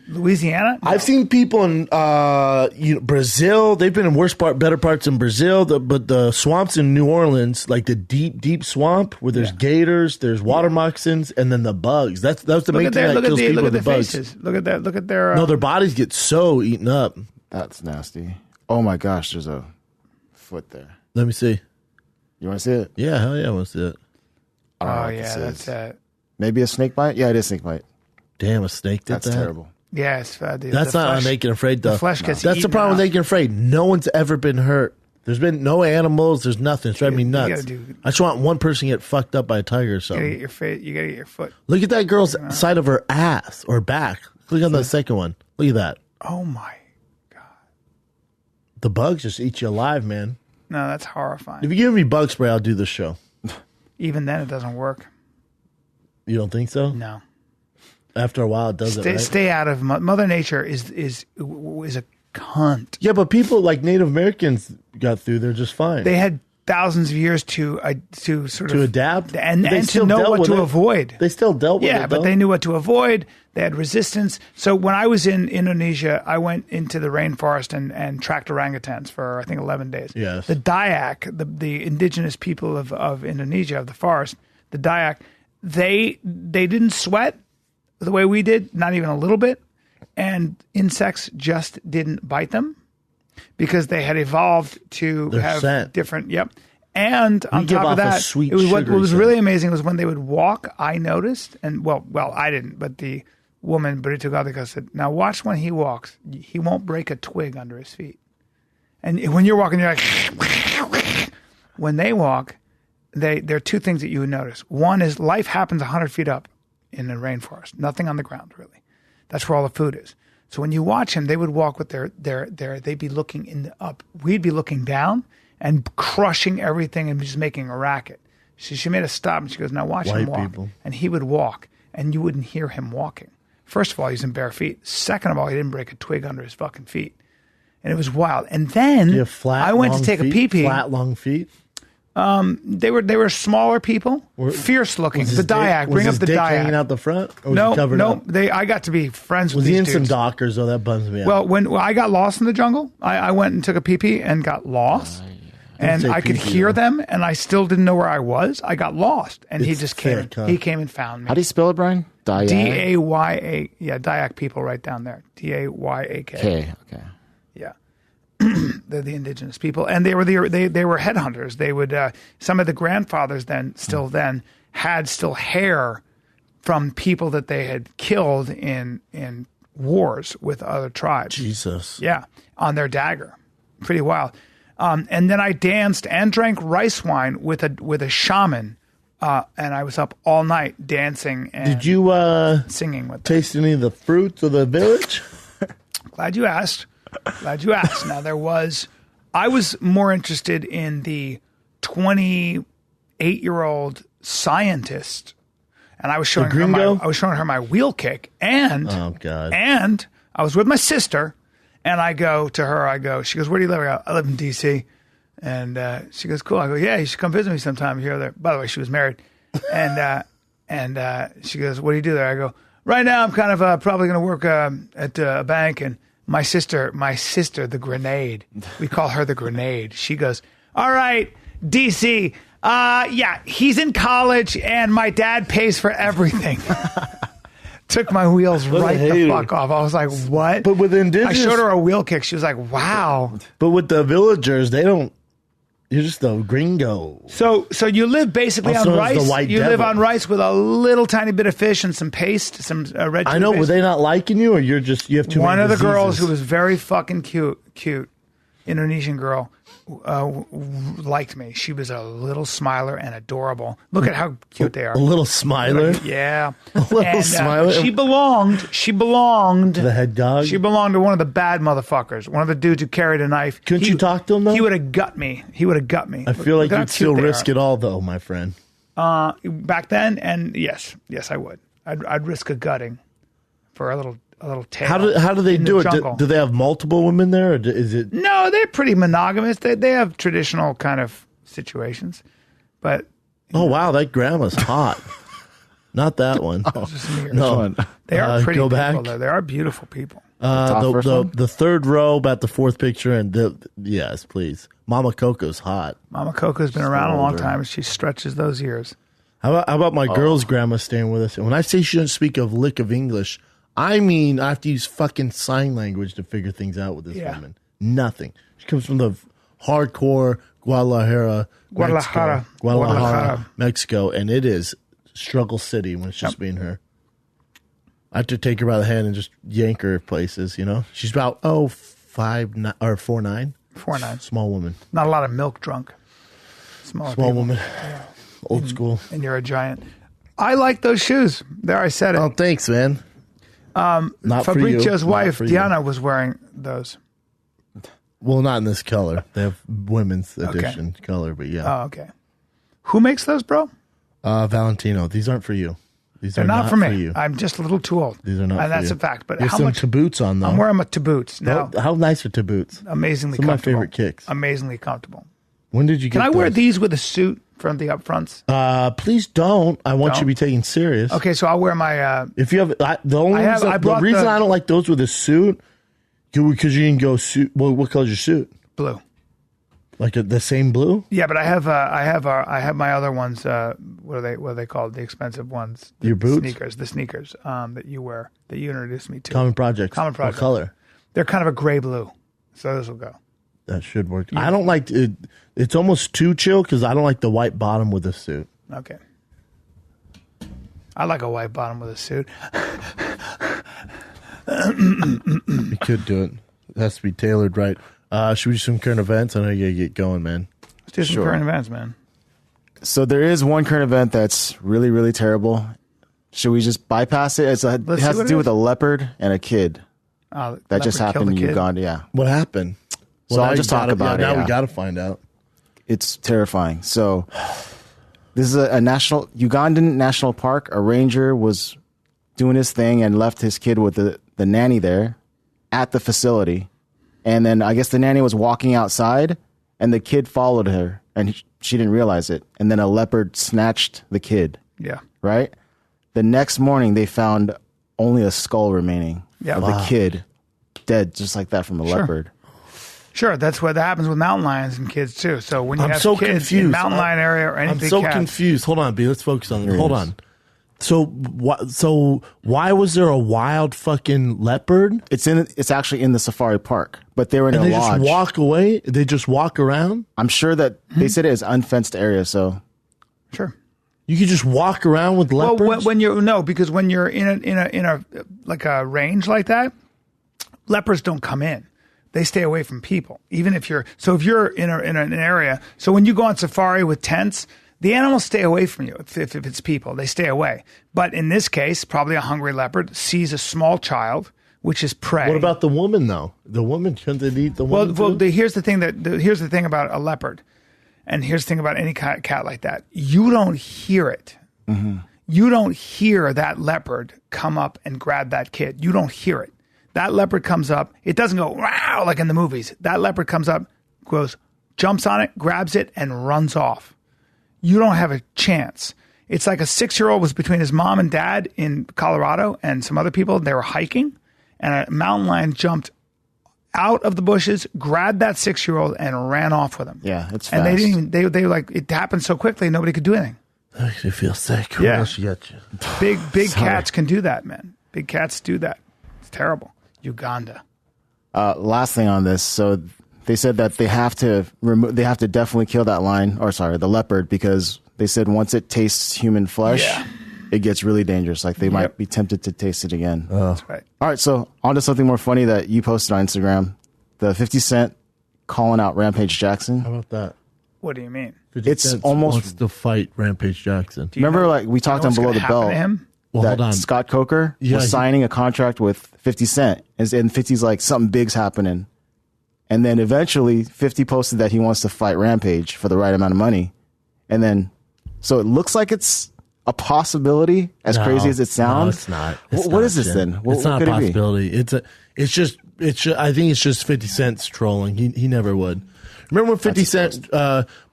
Speaker 1: Louisiana? No.
Speaker 2: I've seen people in Brazil. They've been in better parts in Brazil. But the swamps in New Orleans, like the deep swamp where there's gators, there's water moccasins, and then the bugs. That's the main thing that kills people.
Speaker 1: Look at
Speaker 2: The
Speaker 1: their
Speaker 2: bugs.
Speaker 1: faces. Look at that. Look at their.
Speaker 2: No, their bodies get so eaten up.
Speaker 5: That's nasty. Oh my gosh, there's a foot there.
Speaker 2: Let me see.
Speaker 5: You want to see it?
Speaker 2: Yeah, hell yeah, I want to see it.
Speaker 5: I don't know
Speaker 1: Oh
Speaker 5: what
Speaker 1: yeah,
Speaker 5: this
Speaker 1: that's
Speaker 5: is.
Speaker 1: it.
Speaker 5: Maybe a snake bite? Yeah, it is snake bite.
Speaker 2: Damn, a snake did
Speaker 5: That's
Speaker 2: that.
Speaker 5: terrible.
Speaker 1: Yes,
Speaker 2: That's not on Naked and Afraid though.
Speaker 1: The flesh gets
Speaker 2: That's the
Speaker 1: eaten
Speaker 2: problem with
Speaker 1: out.
Speaker 2: Naked and Afraid. No one's ever been hurt. There's been no animals. There's nothing. It's driving me
Speaker 1: You
Speaker 2: nuts.
Speaker 1: gotta do-
Speaker 2: I just want one person to get fucked up by a tiger or
Speaker 1: You gotta
Speaker 2: something.
Speaker 1: get your face. You gotta get your foot.
Speaker 2: Look at that girl's side of her ass or back. Look on the second one. Look at that.
Speaker 1: Oh my God.
Speaker 2: The bugs just eat you alive, man.
Speaker 1: No, that's horrifying.
Speaker 2: If you give me bug spray, I'll do this show.
Speaker 1: Even then, it doesn't work.
Speaker 2: You don't think so?
Speaker 1: No.
Speaker 2: After a while, it doesn't. Right?
Speaker 1: Stay out of Mother Nature. Is a cunt.
Speaker 2: Yeah, but people like Native Americans got through. They're just fine.
Speaker 1: They had thousands of years to sort of
Speaker 2: adapt
Speaker 1: and
Speaker 2: They
Speaker 1: to
Speaker 2: still
Speaker 1: know
Speaker 2: dealt
Speaker 1: what
Speaker 2: with
Speaker 1: to
Speaker 2: it.
Speaker 1: avoid.
Speaker 2: They still dealt with it.
Speaker 1: Yeah, but
Speaker 2: though.
Speaker 1: they knew what to avoid. They had resistance. So when I was in Indonesia, I went into the rainforest and tracked orangutans for, I think, 11 days.
Speaker 2: Yes.
Speaker 1: The Dayak, the indigenous people of Indonesia, of the forest, the Dayak, they didn't sweat the way we did, not even a little bit. And insects just didn't bite them because they had evolved to
Speaker 2: Their
Speaker 1: have
Speaker 2: scent.
Speaker 1: different, And on
Speaker 2: give
Speaker 1: top
Speaker 2: off
Speaker 1: of
Speaker 2: a
Speaker 1: that,
Speaker 2: sweet,
Speaker 1: it was what
Speaker 2: sugary
Speaker 1: was
Speaker 2: scent.
Speaker 1: really amazing was when they would walk. I noticed, and well, I didn't, but the woman Brito Gadica said, "Now watch when he walks. He won't break a twig under his feet." And when you're walking, you're like, when they walk, there are two things that you would notice. One is life happens 100 feet up in the rainforest, nothing on the ground really. That's where all the food is. So when you watch them, they would walk with their they'd be looking up. We'd be looking down and crushing everything and just making a racket. She made us stop and she goes, "Now watch him
Speaker 2: White
Speaker 1: walk."
Speaker 2: people.
Speaker 1: And he would walk and you wouldn't hear him walking. First of all, he's in bare feet. Second of all, he didn't break a twig under his fucking feet. And it was wild. And then
Speaker 2: You have flat,
Speaker 1: I went to
Speaker 2: long
Speaker 1: take
Speaker 2: feet?
Speaker 1: a pee-pee.
Speaker 2: Flat, long feet.
Speaker 1: They were smaller people, fierce looking.
Speaker 2: Was
Speaker 1: The
Speaker 2: his dick-
Speaker 1: Dayak,
Speaker 2: was
Speaker 1: bring up
Speaker 2: his
Speaker 1: the
Speaker 2: dick hanging
Speaker 1: Dayak.
Speaker 2: out the front? Or was he covered
Speaker 1: No,
Speaker 2: up?
Speaker 1: I got to be friends
Speaker 2: Was
Speaker 1: with
Speaker 2: he
Speaker 1: these
Speaker 2: in some
Speaker 1: dudes.
Speaker 2: Dockers though? That bums me out.
Speaker 1: Well, when I got lost in the jungle, I went and took a pee-pee and got lost. And
Speaker 2: say
Speaker 1: I could
Speaker 2: pee-pee,
Speaker 1: hear
Speaker 2: though.
Speaker 1: them, and I still didn't know where I was. I got lost, and he
Speaker 2: It's
Speaker 1: just came.
Speaker 2: thick, huh?
Speaker 1: He came and found me.
Speaker 5: How do you spell it, Brian? Diag?
Speaker 1: Daya, yeah, Dayak people right down there. Dayak.
Speaker 5: K. Okay.
Speaker 1: Yeah, they're the indigenous people, and they were they were headhunters. They would some of the grandfathers then had hair from people that they had killed in wars with other tribes.
Speaker 2: Jesus.
Speaker 1: Yeah, on their dagger, pretty wild. And then I danced and drank rice wine with a shaman, and I was up all night dancing and
Speaker 2: Did you
Speaker 1: singing with them.
Speaker 2: taste any of the fruits of the village?
Speaker 1: Glad you asked. Now I was more interested in the 28-year-old scientist, and I was showing her my wheel kick, and
Speaker 2: Oh, God.
Speaker 1: and I was with my sister, and I go to her, she goes, "Where do you live?" I go, "I live in D.C." And she goes, cool. I go, yeah, you should come visit me sometime here or there. By the way, she was married. And she goes, what do you do there? I go, right now I'm kind of probably going to work at a bank. And my sister, the Grenade, we call her the Grenade. She goes, all right, DC, yeah, he's in college and my dad pays for everything. Took my wheels right the fuck off. I was like, what?
Speaker 2: But with indigenous...
Speaker 1: I showed her a wheel kick. She was like, wow.
Speaker 2: But with the villagers, they don't... You're just a gringo.
Speaker 1: So you live basically
Speaker 2: Also
Speaker 1: on rice. You
Speaker 2: devil.
Speaker 1: live on rice with a little tiny bit of fish and some paste, some red chili
Speaker 2: I know.
Speaker 1: paste.
Speaker 2: Were they not liking you, or you have too
Speaker 1: One
Speaker 2: many
Speaker 1: of the
Speaker 2: diseases?
Speaker 1: girls who was very fucking cute, Indonesian girl, liked me. She was a little smiler and adorable. Look at how cute they are.
Speaker 2: A little smiler.
Speaker 1: Yeah.
Speaker 2: A little smiler.
Speaker 1: She belonged.
Speaker 2: The head dog.
Speaker 1: She belonged to one of the bad motherfuckers. One of the dudes who carried a knife.
Speaker 2: Couldn't you talk to him, though?
Speaker 1: He would have gut me.
Speaker 2: I feel like you'd still risk it all, though, my friend.
Speaker 1: Back then, and yes, I would. I'd risk a gutting for a little tail.
Speaker 2: How do they do it?
Speaker 1: Jungle.
Speaker 2: Do they have multiple women there, or is it?
Speaker 1: No, they're pretty monogamous. They have traditional kind of situations, but
Speaker 2: Oh wow, that grandma's hot. Not that one.
Speaker 5: No.
Speaker 1: they are pretty
Speaker 2: go
Speaker 1: people.
Speaker 2: back.
Speaker 1: Though. They are beautiful people.
Speaker 2: The third row, about the fourth picture, and yes, please. Mama Coco's hot.
Speaker 1: Mama Coco's been around a long
Speaker 5: older.
Speaker 1: time, and she stretches those years.
Speaker 2: How about my girl's grandma staying with us? And when I say she doesn't speak a lick of English, I mean I have to use fucking sign language to figure things out with this woman. Nothing. She comes from the hardcore Guadalajara, Mexico, and it is struggle city when it's just me and her. I have to take her by the hand and just yank her places, you know? She's about 4'9".
Speaker 1: 4'9".
Speaker 2: Small woman.
Speaker 1: Not a lot of milk drunk. Small
Speaker 2: Small woman. Old school.
Speaker 1: And you're a giant. I like those shoes. There, I said it.
Speaker 2: Oh, thanks, man. Not
Speaker 1: Fabrizio's
Speaker 2: for you.
Speaker 1: wife,
Speaker 2: Not for you.
Speaker 1: Diana, was wearing those.
Speaker 2: Well, not in this color. They have women's edition color, but yeah.
Speaker 1: Oh, okay. Who makes those, bro?
Speaker 2: Valentino. These aren't for you. These
Speaker 1: They're
Speaker 2: are
Speaker 1: not for me.
Speaker 2: you.
Speaker 1: I'm just a little too old.
Speaker 2: These are not
Speaker 1: and
Speaker 2: for
Speaker 1: that's
Speaker 2: you.
Speaker 1: a fact. But
Speaker 2: You have
Speaker 1: how
Speaker 2: some
Speaker 1: much?
Speaker 2: boots on, though.
Speaker 1: I'm wearing my boots now.
Speaker 2: How nice are boots?
Speaker 1: Amazingly
Speaker 2: Some of my
Speaker 1: comfortable.
Speaker 2: favorite kicks.
Speaker 1: Amazingly comfortable.
Speaker 2: When did you get
Speaker 1: Can I wear
Speaker 2: those?
Speaker 1: these with a suit from the upfronts?
Speaker 2: Please don't. I want you
Speaker 1: Don't?
Speaker 2: to be taken serious.
Speaker 1: Okay, so I'll wear my.
Speaker 2: If you have the reason I don't like those with a suit, because you can go suit. Well, what color's your suit?
Speaker 1: Blue.
Speaker 2: Like the same blue?
Speaker 1: Yeah, but I have my other ones. What are they called? The expensive ones.
Speaker 2: Your boots?
Speaker 1: The sneakers that you wear that you introduced me to.
Speaker 2: Common Projects.
Speaker 1: Common Projects.
Speaker 2: What color?
Speaker 1: They're kind of a gray blue, so those will go.
Speaker 2: That should work. I don't like it. It's almost too chill because I don't like the white bottom with a suit.
Speaker 1: Okay. I like a white bottom with a suit.
Speaker 2: You could do it. It has to be tailored right. Should we do some current events? I know you gotta get going, man.
Speaker 1: Let's do some
Speaker 5: Sure.
Speaker 1: current events, man.
Speaker 5: So there is one current event that's really, really terrible. Should we just bypass it? It
Speaker 1: Let's
Speaker 5: has
Speaker 1: see what
Speaker 5: to
Speaker 1: it
Speaker 5: do
Speaker 1: is.
Speaker 5: with a leopard and a kid. That just happened in
Speaker 1: Uganda.
Speaker 5: Uganda, yeah.
Speaker 2: What happened?
Speaker 5: So I'll
Speaker 2: now
Speaker 5: just
Speaker 2: you
Speaker 5: talk
Speaker 2: gotta-
Speaker 5: about it,
Speaker 2: Now
Speaker 5: yeah.
Speaker 2: we got to find out.
Speaker 5: It's terrifying. So this is a Ugandan national park. A ranger was doing his thing and left his kid with the nanny there at the facility. And then I guess the nanny was walking outside and the kid followed her and she didn't realize it. And then a leopard snatched the kid,
Speaker 1: Yeah.
Speaker 5: right? The next morning they found only a skull remaining
Speaker 1: Yeah.
Speaker 5: of the kid dead just like that from a leopard.
Speaker 1: Sure, that's what happens with mountain lions and kids too. So when you
Speaker 2: I'm
Speaker 1: have
Speaker 2: so
Speaker 1: kids in
Speaker 2: confused.
Speaker 1: mountain lion area or any
Speaker 2: I'm
Speaker 1: big
Speaker 2: so
Speaker 1: cats,
Speaker 2: confused. Hold on, B. Let's focus on this.
Speaker 5: There
Speaker 2: Hold
Speaker 5: is.
Speaker 2: on. So why was there a wild fucking leopard?
Speaker 5: It's actually in the safari park, but they were in
Speaker 2: And
Speaker 5: a
Speaker 2: they
Speaker 5: lodge.
Speaker 2: just walk away? They just walk around?
Speaker 5: I'm sure that they said it is unfenced area, so
Speaker 1: sure.
Speaker 2: You could just walk around with leopards?
Speaker 1: Well, when you're because when you're in a like a range like that, leopards don't come in. They stay away from people. Even if you're in an area. So when you go on safari with tents, the animals stay away from you. If it's people, they stay away. But in this case, probably a hungry leopard sees a small child, which is prey.
Speaker 2: What about the woman, though? The woman, shouldn't they eat the woman?
Speaker 1: Here's the thing about a leopard, and here's the thing about any cat like that. You don't hear it.
Speaker 2: Mm-hmm.
Speaker 1: You don't hear that leopard come up and grab that kid. You don't hear it. That leopard comes up. It doesn't go wow like in the movies. That leopard comes up, goes jumps on it, grabs it, and runs off. You don't have a chance. It's like a 6-year-old was between his mom and dad in Colorado and some other people. They were hiking, and a mountain lion jumped out of the bushes, grabbed that 6-year-old, and ran off with him.
Speaker 5: Yeah, it's fast.
Speaker 1: And they didn't even, they like, it happened so quickly, nobody could do anything.
Speaker 2: Makes you feel sick.
Speaker 1: Yeah.
Speaker 2: What else you got you?
Speaker 1: Big cats can do that, man. Big cats do that. It's terrible. Uganda.
Speaker 5: Last thing on this. So they said that they have to definitely kill that the leopard, because they said once it tastes human flesh, it gets really dangerous. Like they might be tempted to taste it again.
Speaker 1: That's right.
Speaker 5: All right, so on to something more funny that you posted on Instagram. The 50 Cent calling out Rampage Jackson.
Speaker 2: How about that?
Speaker 1: What do you mean?
Speaker 5: It's almost
Speaker 2: wants to fight Rampage Jackson.
Speaker 5: Remember, like we talked on Below the Belt,
Speaker 2: Well,
Speaker 5: that
Speaker 2: hold on.
Speaker 5: Scott Coker was signing a contract with 50 Cent, and 50's like, something big's happening. And then eventually 50 posted that he wants to fight Rampage for the right amount of money. And then, so it looks like it's a possibility, as crazy as it sounds.
Speaker 2: No, it's not.
Speaker 5: What is this then?
Speaker 2: It's not a possibility. It's just I think it's just 50 Cent's trolling. He never would. Remember when 50 Cent,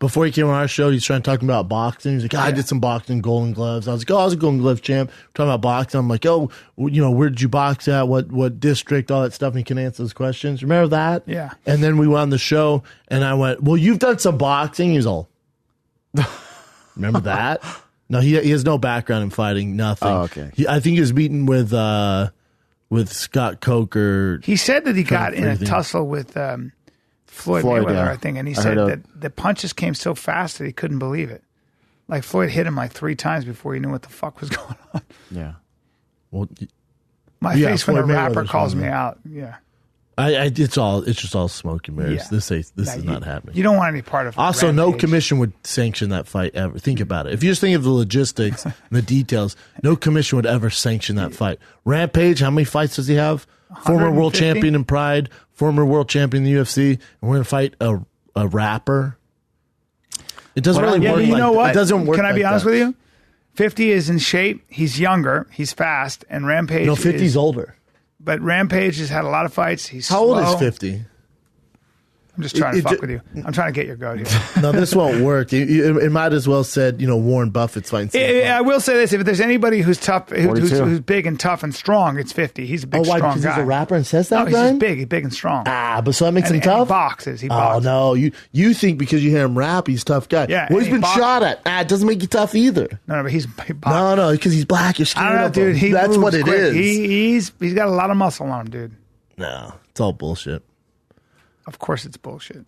Speaker 2: before he came on our show, he was trying to talk about boxing. He's like, I did some boxing, Golden Gloves. I was like, I was a Golden Glove champ. We're talking about boxing. I'm like, where did you box at? What district? All that stuff. And he can answer those questions. Remember that?
Speaker 1: Yeah.
Speaker 2: And then we went on the show, and I went, well, you've done some boxing. He was all, remember that? No, he has no background in fighting, nothing.
Speaker 5: Oh, okay.
Speaker 2: I think he was meeting with Scott Coker.
Speaker 1: He said that he got in a tussle with Floyd Mayweather, I think, and he said that the punches came so fast that he couldn't believe it. Like Floyd hit him like 3 times before he knew what the fuck was going on.
Speaker 5: Yeah.
Speaker 2: Well,
Speaker 1: My face when a rapper calls me out. Yeah.
Speaker 2: It's just all smoke and mirrors.
Speaker 1: Yeah.
Speaker 2: This is not happening.
Speaker 1: You don't want any part of
Speaker 2: Also,
Speaker 1: Rampage.
Speaker 2: no commission would sanction that fight ever. Think about it. If you just think of the logistics and the details, no commission would ever sanction that fight. Rampage, how many fights does he have? Former world
Speaker 1: 150?
Speaker 2: champion in Pride, former world champion in the UFC, and we're going to fight a rapper. It doesn't really work.
Speaker 1: But you know what?
Speaker 2: It doesn't work.
Speaker 1: Can I be
Speaker 2: like
Speaker 1: honest
Speaker 2: that.
Speaker 1: with you? 50 is in shape. He's younger. He's fast. And Rampage.
Speaker 2: No, 50's older.
Speaker 1: But Rampage has had a lot of fights. He's
Speaker 2: How old
Speaker 1: slow.
Speaker 2: is 50?
Speaker 1: I'm just trying to fuck with you. I'm trying to get your goat here.
Speaker 2: No, this won't work. It might as well said, Warren Buffett's fighting.
Speaker 1: I will say this: if there's anybody who's tough, who's
Speaker 5: 42.
Speaker 1: big and tough and strong, it's 50. He's a big, strong
Speaker 2: Because
Speaker 1: guy.
Speaker 2: he's a rapper and says that,
Speaker 1: No, he's
Speaker 2: Brian?
Speaker 1: just big. He's big and strong.
Speaker 2: But so that makes him
Speaker 1: And
Speaker 2: tough?
Speaker 1: he boxes. He
Speaker 2: Oh,
Speaker 1: boxes.
Speaker 2: no. You think because you hear him rap, he's a tough guy.
Speaker 1: Yeah,
Speaker 2: Well, he's
Speaker 1: and he
Speaker 2: been
Speaker 1: boxes.
Speaker 2: shot at. It doesn't make you tough either.
Speaker 1: No, but he boxes.
Speaker 2: No, because he's black. You're scared
Speaker 1: I don't know,
Speaker 2: of
Speaker 1: dude.
Speaker 2: him. That's
Speaker 1: moves
Speaker 2: what it
Speaker 1: quick.
Speaker 2: is.
Speaker 1: He's got a lot of muscle on him, dude.
Speaker 2: No, it's all bullshit.
Speaker 1: Of course, it's bullshit.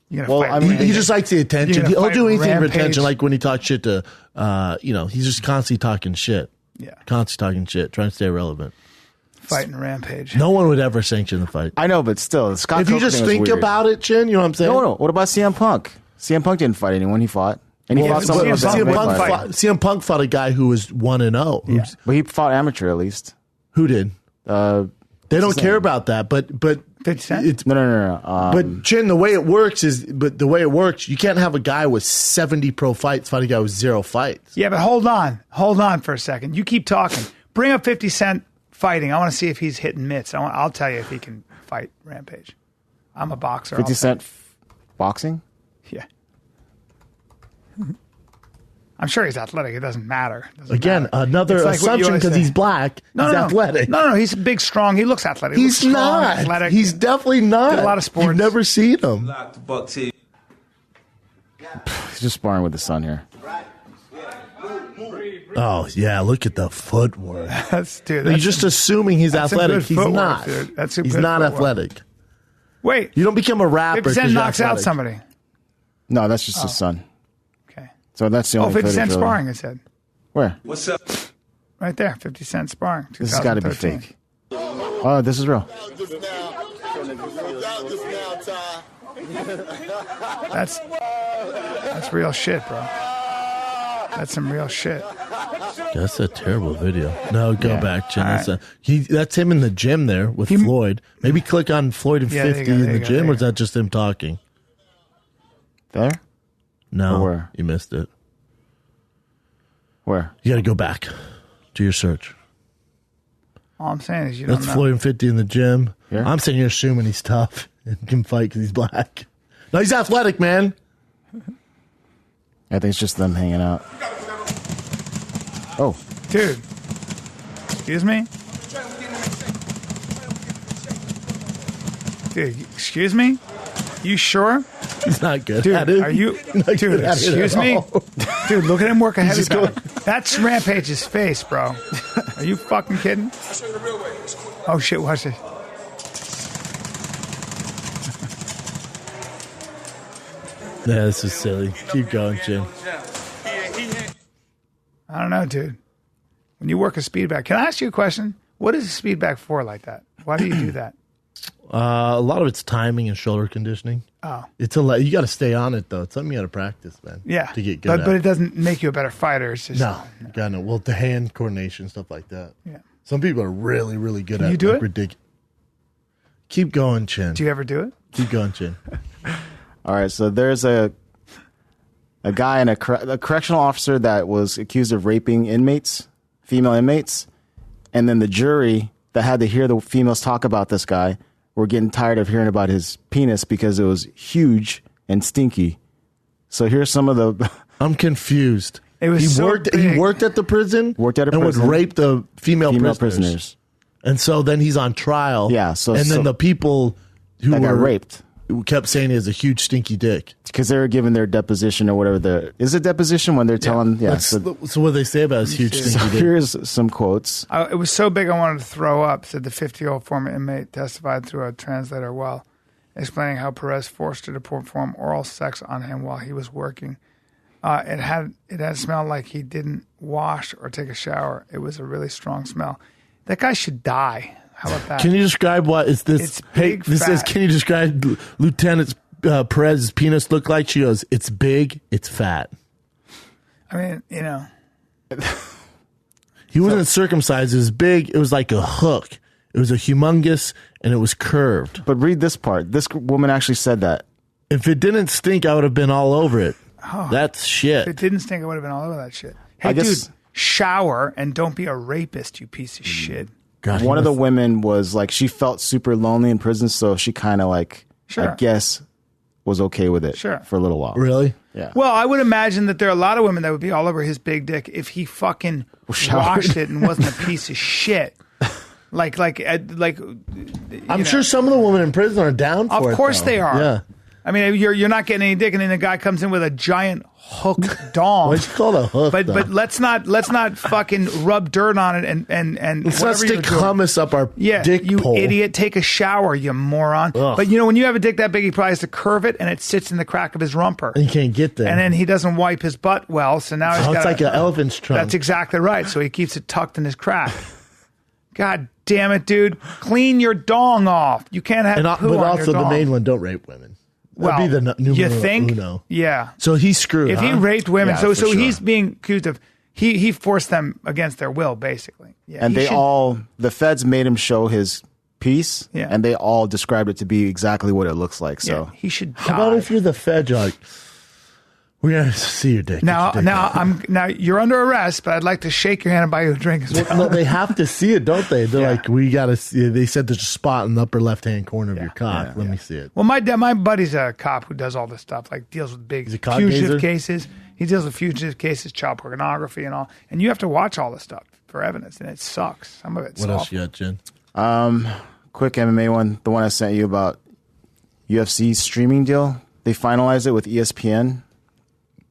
Speaker 1: You're gonna
Speaker 5: Well,
Speaker 1: fight
Speaker 5: I mean,
Speaker 2: He
Speaker 1: Rampage.
Speaker 2: just likes the attention.
Speaker 1: You're gonna
Speaker 2: He'll
Speaker 1: fight
Speaker 2: do anything for
Speaker 1: Rampage.
Speaker 2: attention, like when he talks shit to, he's just constantly talking shit.
Speaker 1: Yeah.
Speaker 2: Constantly talking shit, trying to stay relevant.
Speaker 1: fighting Rampage.
Speaker 2: No one would ever sanction the fight.
Speaker 5: I know, but still, Scott
Speaker 2: If you
Speaker 5: Coker
Speaker 2: just
Speaker 5: thing was
Speaker 2: think
Speaker 5: weird.
Speaker 2: about it, Chin, you know what I'm saying?
Speaker 5: No. What about CM Punk? CM Punk didn't fight anyone. He fought. And he fought
Speaker 1: but
Speaker 5: someone
Speaker 1: CM
Speaker 5: else that
Speaker 1: Punk
Speaker 5: big
Speaker 1: wouldn't
Speaker 5: fight.
Speaker 1: fight.
Speaker 2: CM Punk fought a guy who was 1-0.
Speaker 1: Yeah.
Speaker 5: But he fought amateur at least.
Speaker 2: Who did? They don't
Speaker 5: Same.
Speaker 2: care about that, but
Speaker 1: 50 Cent?
Speaker 2: it's
Speaker 5: No.
Speaker 2: but Chin, the way it works, you can't have a guy with 70 pro fights fight a guy with 0 fights.
Speaker 1: Yeah, but hold on for a second. You keep talking. Bring up 50 Cent fighting. I want to see if he's hitting mitts. I'll tell you if he can fight Rampage. I'm a boxer.
Speaker 5: 50
Speaker 1: I'll
Speaker 5: Cent boxing?
Speaker 1: Yeah. I'm sure he's athletic. It doesn't matter.
Speaker 2: Again, another
Speaker 1: It's like what
Speaker 2: assumption
Speaker 1: you
Speaker 2: because
Speaker 1: always
Speaker 2: he's
Speaker 1: say.
Speaker 2: black. He's athletic.
Speaker 1: No, he's big, strong. He looks athletic. He
Speaker 2: He's
Speaker 1: looks strong,
Speaker 2: not.
Speaker 1: athletic.
Speaker 2: He's definitely not.
Speaker 1: Did a lot of sports.
Speaker 2: You've never seen him.
Speaker 5: He's just sparring with the sun here.
Speaker 2: Oh yeah, look at the footwork.
Speaker 1: Dude,
Speaker 2: You're just assuming he's
Speaker 1: that's some
Speaker 2: athletic.
Speaker 1: good
Speaker 2: He's
Speaker 1: footwork,
Speaker 2: not.
Speaker 1: dude. That's some
Speaker 2: he's
Speaker 1: good
Speaker 2: not
Speaker 1: footwork.
Speaker 2: athletic.
Speaker 1: Wait.
Speaker 2: You don't become a rapper.
Speaker 1: 50 Cent
Speaker 2: 'cause you're
Speaker 1: knocks out
Speaker 2: athletic.
Speaker 1: somebody.
Speaker 5: No, that's just his son.
Speaker 1: Okay.
Speaker 5: So that's the
Speaker 1: Oh,
Speaker 5: only
Speaker 1: 50
Speaker 5: footage,
Speaker 1: Cent
Speaker 5: really.
Speaker 1: sparring, I said.
Speaker 5: Where?
Speaker 1: Right there, 50 Cent sparring.
Speaker 5: This has got to be
Speaker 1: 2013.
Speaker 5: fake. Oh, this is real.
Speaker 1: That's real shit, bro. That's some real shit.
Speaker 2: That's a terrible video. No, go
Speaker 1: Yeah.
Speaker 2: back, Jim.
Speaker 1: All
Speaker 2: That's him in the gym there with Floyd. Maybe click on Floyd and
Speaker 1: Yeah, there
Speaker 2: 50
Speaker 1: you go,
Speaker 2: in
Speaker 1: there
Speaker 2: the
Speaker 1: you go,
Speaker 2: gym,
Speaker 1: there
Speaker 2: or
Speaker 1: you
Speaker 2: is that just him talking?
Speaker 5: There?
Speaker 2: No,
Speaker 5: Or where?
Speaker 2: you missed it.
Speaker 5: Where?
Speaker 2: You got to go back to your search.
Speaker 1: All I'm saying is you
Speaker 2: That's
Speaker 1: don't know.
Speaker 2: Floyd and 50 in the gym.
Speaker 5: Here?
Speaker 2: I'm saying you're assuming he's tough and can fight because he's black. No, he's athletic, man.
Speaker 5: I think it's just them hanging out. Oh,
Speaker 1: Dude. Excuse me? Dude, excuse me? You sure?
Speaker 2: He's not good
Speaker 1: Dude,
Speaker 2: at it.
Speaker 1: are you...
Speaker 2: Not good
Speaker 1: Dude,
Speaker 2: at it
Speaker 1: excuse
Speaker 2: at
Speaker 1: me?
Speaker 2: all.
Speaker 1: Dude, look at him work a heavy
Speaker 2: just
Speaker 1: bag.
Speaker 2: going-
Speaker 1: That's Rampage's face, bro. Are you fucking kidding? Oh, shit, watch this.
Speaker 2: Yeah, this is silly. Keep going, Jim.
Speaker 1: I don't know, dude. When you work a speed bag, can I ask you a question? What is a speed bag for like that? Why do you do that?
Speaker 2: A lot of it's timing and shoulder conditioning.
Speaker 1: Oh.
Speaker 2: It's you got to stay on it though. It's something you got to practice, man.
Speaker 1: Yeah.
Speaker 2: To get good
Speaker 1: but,
Speaker 2: at.
Speaker 1: but it doesn't make you a better fighter. It's just...
Speaker 2: No, you got no. Well, the hand coordination, stuff like that.
Speaker 1: Yeah.
Speaker 2: Some people are really, really good
Speaker 1: Can
Speaker 2: at
Speaker 1: you do it?
Speaker 2: ridiculous. Keep going, Chin.
Speaker 1: Do you ever do it?
Speaker 2: Keep going, Chin.
Speaker 5: all right. So there's a guy and a correctional officer that was accused of raping inmates, female inmates, and then the jury that had to hear the females talk about this guy were getting tired of hearing about his penis because it was huge and stinky. So here's some of the
Speaker 2: I'm confused.
Speaker 1: It was
Speaker 2: he
Speaker 1: so
Speaker 2: worked.
Speaker 1: big.
Speaker 2: He worked at the prison.
Speaker 5: Worked at a
Speaker 2: and
Speaker 5: prison.
Speaker 2: would rape the female prisoners.
Speaker 5: prisoners
Speaker 2: And so then he's on trial.
Speaker 5: Yeah, so-
Speaker 2: and then the people who
Speaker 5: that got raped.
Speaker 2: kept saying he has a huge stinky dick.
Speaker 5: Because they were giving their deposition or whatever. Is it deposition when they're telling? Yeah.
Speaker 2: So what do they say about his huge
Speaker 5: So
Speaker 2: stinky dick?
Speaker 5: here's some quotes.
Speaker 1: It was so big I wanted to throw up, said the 50-year-old former inmate testified through a translator while explaining how Perez forced her to perform oral sex on him while he was working. It had smelled like he didn't wash or take a shower. It was a really strong smell. That guy should die. How about that?
Speaker 2: Can you describe what is this?
Speaker 1: It's
Speaker 2: Hey,
Speaker 1: big,
Speaker 2: this says,
Speaker 1: fat.
Speaker 2: can you describe Lieutenant Perez's penis look like? She goes, it's big, it's fat.
Speaker 1: I mean, you know.
Speaker 2: He wasn't circumcised. It was big. It was like a hook. It was a humongous, and it was curved.
Speaker 5: But read this part. This woman actually said that.
Speaker 2: If it didn't stink, I would have been all over it.
Speaker 1: Oh.
Speaker 2: That's shit.
Speaker 1: If it didn't stink, I would have been all over that shit. Hey,
Speaker 5: I guess-
Speaker 1: dude, shower and don't be a rapist, you piece of shit.
Speaker 2: God,
Speaker 5: One of the
Speaker 2: must-
Speaker 5: women was like, she felt super lonely in prison, so she kind of like,
Speaker 1: Sure.
Speaker 5: I guess, was okay with it
Speaker 1: Sure.
Speaker 5: for a little while.
Speaker 2: Really?
Speaker 5: Yeah.
Speaker 1: Well, I would imagine that there are a lot of women that would be all over his big dick if he fucking
Speaker 5: Showered.
Speaker 1: washed it and wasn't a piece of shit. Like,
Speaker 2: I'm sure some of the women in prison are down for it.
Speaker 1: Of course
Speaker 2: though.
Speaker 1: they are.
Speaker 2: Yeah.
Speaker 1: I mean, you're not getting any dick, and then the guy comes in with a giant hook dong.
Speaker 2: What'd you call it a hook?
Speaker 1: But
Speaker 2: though?
Speaker 1: let's not fucking rub dirt on it and
Speaker 2: Let's not
Speaker 1: whatever
Speaker 2: stick
Speaker 1: you're doing.
Speaker 2: hummus up our
Speaker 1: Yeah,
Speaker 2: dick
Speaker 1: you
Speaker 2: pole.
Speaker 1: idiot. Take a shower, you moron.
Speaker 2: Ugh.
Speaker 1: But when you have a dick that big, he probably has to curve it, and it sits in the crack of his rumper.
Speaker 2: And you can't get there.
Speaker 1: And then he doesn't wipe his butt well, so now he's
Speaker 2: Oh,
Speaker 1: got
Speaker 2: it's like an elephant's trunk.
Speaker 1: That's exactly right. So he keeps it tucked in his crack. God damn it, dude! Clean your dong off. You can't have
Speaker 2: and,
Speaker 1: poo
Speaker 2: but
Speaker 1: on
Speaker 2: also
Speaker 1: your
Speaker 2: the
Speaker 1: dong.
Speaker 2: main one, don't rape women.
Speaker 1: Well,
Speaker 2: That'd be the numero
Speaker 1: you think?
Speaker 2: uno.
Speaker 1: Yeah.
Speaker 2: So he's screwed.
Speaker 1: If he
Speaker 2: huh?
Speaker 1: raped women,
Speaker 5: Yeah,
Speaker 1: so
Speaker 5: for sure.
Speaker 1: he's being accused of he forced them against their will, basically. Yeah,
Speaker 5: And
Speaker 1: he should-
Speaker 5: the feds made him show his piece,
Speaker 1: Yeah.
Speaker 5: and they all described it to be exactly what it looks like. So
Speaker 1: yeah, he should.
Speaker 2: How about
Speaker 1: die.
Speaker 2: if you're the Fed, you're like, we're gonna see your dick.
Speaker 1: Now,
Speaker 2: Get your dick out.
Speaker 1: now you're under arrest, but I'd like to shake your hand and buy you a drink as well.
Speaker 2: No, they have to see it, don't they? They're
Speaker 1: Yeah.
Speaker 2: like, we gotta see it. They said there's a spot in the upper left hand corner of your cock. Let me see it.
Speaker 1: Well, my buddy's a cop who does all this stuff, like deals with big
Speaker 2: He's a cock
Speaker 1: fugitive
Speaker 2: gazer?
Speaker 1: cases. He deals with fugitive cases, child pornography, and all. And you have to watch all this stuff for evidence, and it sucks. Some of it's
Speaker 2: What else
Speaker 1: awful.
Speaker 2: you got, Jen?
Speaker 5: quick MMA one, the one I sent you about UFC streaming deal. They finalized it with ESPN.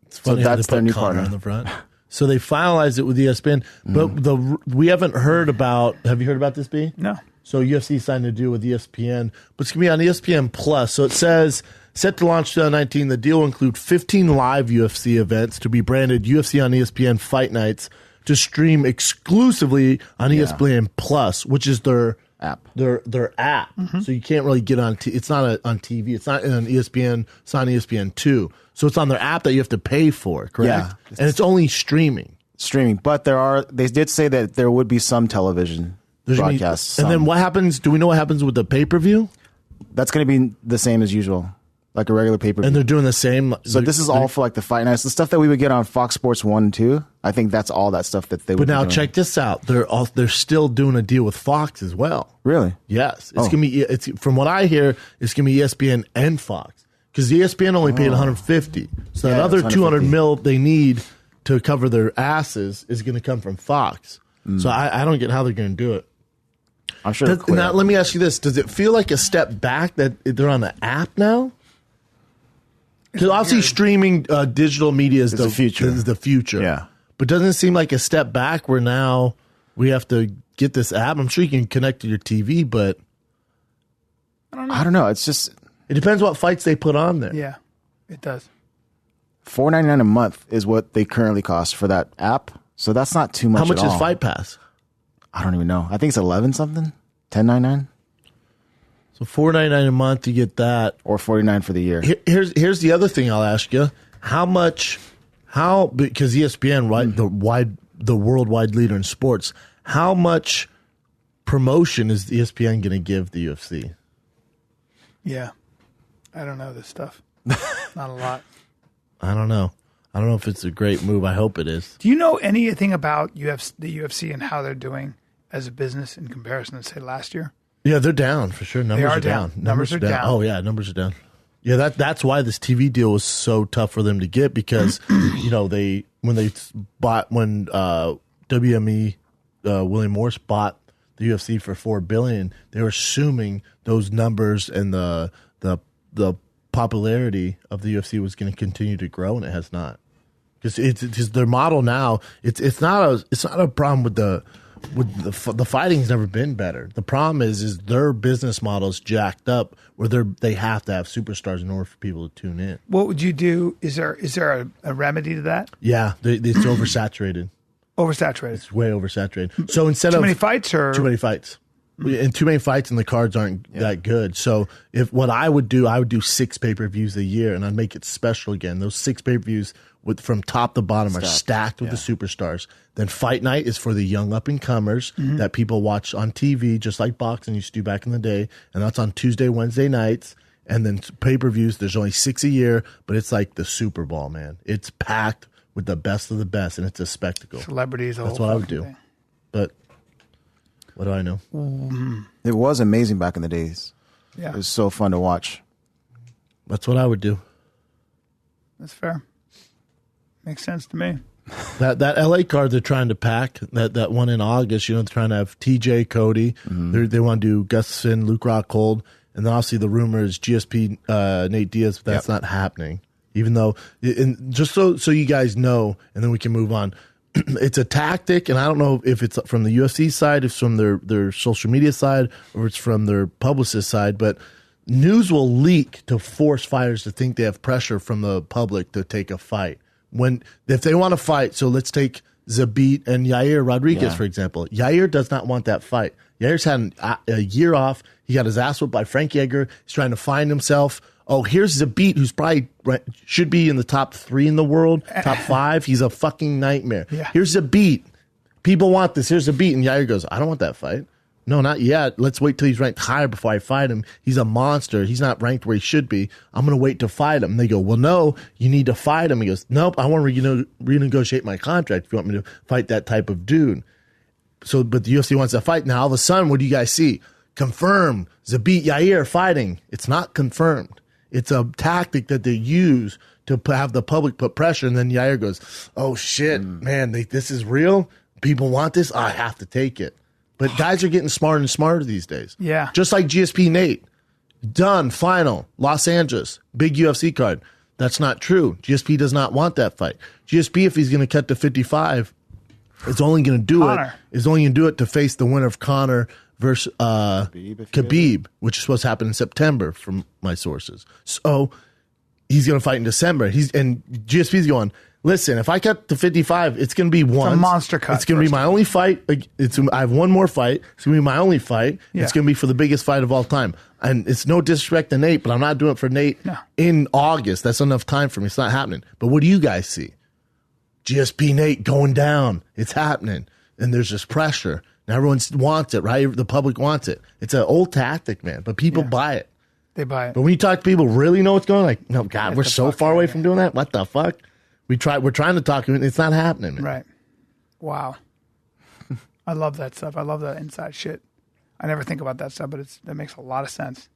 Speaker 2: It's funny
Speaker 5: So
Speaker 2: how
Speaker 5: that's
Speaker 2: they
Speaker 5: their
Speaker 2: put
Speaker 5: new
Speaker 2: Connor
Speaker 5: partner.
Speaker 2: on the front. So they finalized it with ESPN, but we haven't heard about. Have you heard about this, B?
Speaker 1: No.
Speaker 2: So UFC signed a deal with ESPN, but it's gonna be on ESPN Plus. So it says set to launch 2019. The deal will include 15 live UFC events to be branded UFC on ESPN Fight Nights to stream exclusively on ESPN Plus, which is their
Speaker 5: App.
Speaker 2: Their app. So you can't really get on. It's not on TV. It's not on ESPN. It's on ESPN2. So it's on their app that you have to pay for. Correct.
Speaker 5: Yeah.
Speaker 2: And it's only streaming.
Speaker 5: Streaming, but they did say that there would be some television
Speaker 2: There's gonna be-
Speaker 5: broadcasts.
Speaker 2: and then
Speaker 5: some.
Speaker 2: what happens? Do we know what happens with the pay per view?
Speaker 5: That's going to be the same as usual, like a regular paper.
Speaker 2: And they're doing the same.
Speaker 5: So this is all for like the fight nights, the stuff that we would get on Fox Sports 1 and 2. I think that's all that stuff that they would
Speaker 2: But now
Speaker 5: be doing.
Speaker 2: check this out. They're still doing a deal with Fox as well.
Speaker 5: Really?
Speaker 2: Yes, it's
Speaker 5: Oh.
Speaker 2: gonna be. It's from what I hear, it's gonna be ESPN and Fox because ESPN only paid 150. So
Speaker 5: Yeah,
Speaker 2: that other
Speaker 5: that's
Speaker 2: 200
Speaker 5: 150.
Speaker 2: mil they need to cover their asses is going to come from Fox. So I don't get how they're going to do it.
Speaker 5: I'm sure.
Speaker 2: Now, let me ask you this. Does it feel like a step back that they're on the app now? Because obviously streaming digital media is
Speaker 5: the future.
Speaker 2: Is the future.
Speaker 5: Yeah.
Speaker 2: But doesn't it seem like a step back where now we have to get this app? I'm sure you can connect to your TV, but
Speaker 5: I don't know. It's just
Speaker 2: it depends what fights they put on there.
Speaker 1: Yeah, it does.
Speaker 5: $4.99 a month is what they currently cost for that app. So that's not too much.
Speaker 2: How much
Speaker 5: at
Speaker 2: is
Speaker 5: all.
Speaker 2: Fight Pass?
Speaker 5: I don't even know. I think it's 11 something, 10.99
Speaker 2: So $4.99 a month, you get that.
Speaker 5: or 49 for the year.
Speaker 2: Here's the other thing I'll ask you: because ESPN, right, the worldwide leader in sports, how much promotion is ESPN going to give the UFC?
Speaker 1: Yeah, I don't know this stuff. Not a lot.
Speaker 2: I don't know. I don't know if it's a great move. I hope it is.
Speaker 1: Do you know anything about the UFC and how they're doing as a business in comparison to say last year?
Speaker 2: Yeah, they're down for sure. Numbers are down.
Speaker 1: Numbers are down.
Speaker 2: Oh yeah, numbers are down. Yeah, that's why this TV deal was so tough for them to get because when WME William Morris bought the UFC for $4 billion, they were assuming those numbers and the popularity of the UFC was going to continue to grow, and it has not. Because it's their model now. It's not a problem with the fighting's never been better. The problem is their business model is jacked up where they have to have superstars in order for people to tune in.
Speaker 1: What would you do? Is there a remedy to that?
Speaker 2: Yeah, it's oversaturated.
Speaker 1: Oversaturated.
Speaker 2: It's way oversaturated. So instead
Speaker 1: Too
Speaker 2: of
Speaker 1: many fights or
Speaker 2: too many fights. And too many fights and the cards aren't that good. So what I would do 6 pay-per-views a year and I'd make it special again. Those 6 pay-per-views from top to bottom are stacked with the superstars. Then fight night is for the young up-and-comers that people watch on TV, just like boxing used to do back in the day. And that's on Tuesday, Wednesday nights. And then pay-per-views, there's only 6 a year, but it's like the Super Bowl, man. It's packed with the best of the best, and it's a spectacle.
Speaker 1: celebrities?
Speaker 2: That's what I would do.
Speaker 1: Thing.
Speaker 2: But what do I know?
Speaker 5: It was amazing back in the days.
Speaker 1: Yeah,
Speaker 5: It was so fun to watch.
Speaker 2: That's what I would do.
Speaker 1: that's fair. Makes sense to me.
Speaker 2: That LA card they're trying to pack, that one in August, they're trying to have TJ, Cody. They want to do Gustafsson, Luke Rockhold, and then obviously the rumor is GSP, Nate Diaz, but that's not happening. Even though, just so you guys know, and then we can move on. It's a tactic, and I don't know if it's from the UFC side, if it's from their social media side, or it's from their publicist side, but news will leak to force fighters to think they have pressure from the public to take a fight. If they want to fight, so let's take Zabit and Yair Rodriguez, for example. Yair does not want that fight. Yair's had a year off. He got his ass whipped by Frank Yeager. He's trying to find himself. Oh, here's Zabit, who's probably should be in the top 3 in the world, top 5. He's a fucking nightmare.
Speaker 1: Yeah.
Speaker 2: Here's Zabit. People want this. Here's Zabit. And Yair goes, I don't want that fight. No, not yet. Let's wait till he's ranked higher before I fight him. He's a monster. He's not ranked where he should be. I'm going to wait to fight him. And they go, well, no, you need to fight him. He goes, nope, I want to renegotiate my contract if you want me to fight that type of dude. So, but the UFC wants to fight. Now, all of a sudden, what do you guys see? Confirmed. Zabit, Yair fighting. It's not confirmed. It's a tactic that they use to have the public put pressure. And then Yair goes, oh, shit, man, this is real? People want this? I have to take it. But guys are getting smarter and smarter these days.
Speaker 1: Yeah.
Speaker 2: Just like GSP Nate. Done. Final. Los Angeles. Big UFC card. That's not true. GSP does not want that fight. GSP, if he's going to cut to 55, is only going to do it to face the winner of Conor versus Khabib, which is supposed to happen in September from my sources. So he's going to fight in December. And GSP's going, listen, if I cut to 55, it's going to be one.
Speaker 1: It's a monster cut.
Speaker 2: It's going to be my only fight. I have one more fight. It's going to be my only fight.
Speaker 1: Yeah.
Speaker 2: It's going to be for the biggest fight of all time. And it's no disrespect to Nate, but I'm not doing it for Nate in August. That's enough time for me. It's not happening. But what do you guys see? GSP Nate going down. It's happening. And there's this pressure. And everyone wants it, right? The public wants it. It's an old tactic, man. But people buy it.
Speaker 1: They buy it.
Speaker 2: But when you talk to people who really know what's going on, like, no, God, we're so far away from doing that. What the fuck? We're trying to talk to him. It's not happening, man.
Speaker 1: Right. Wow. I love that stuff. I love that inside shit. I never think about that stuff, but that makes a lot of sense.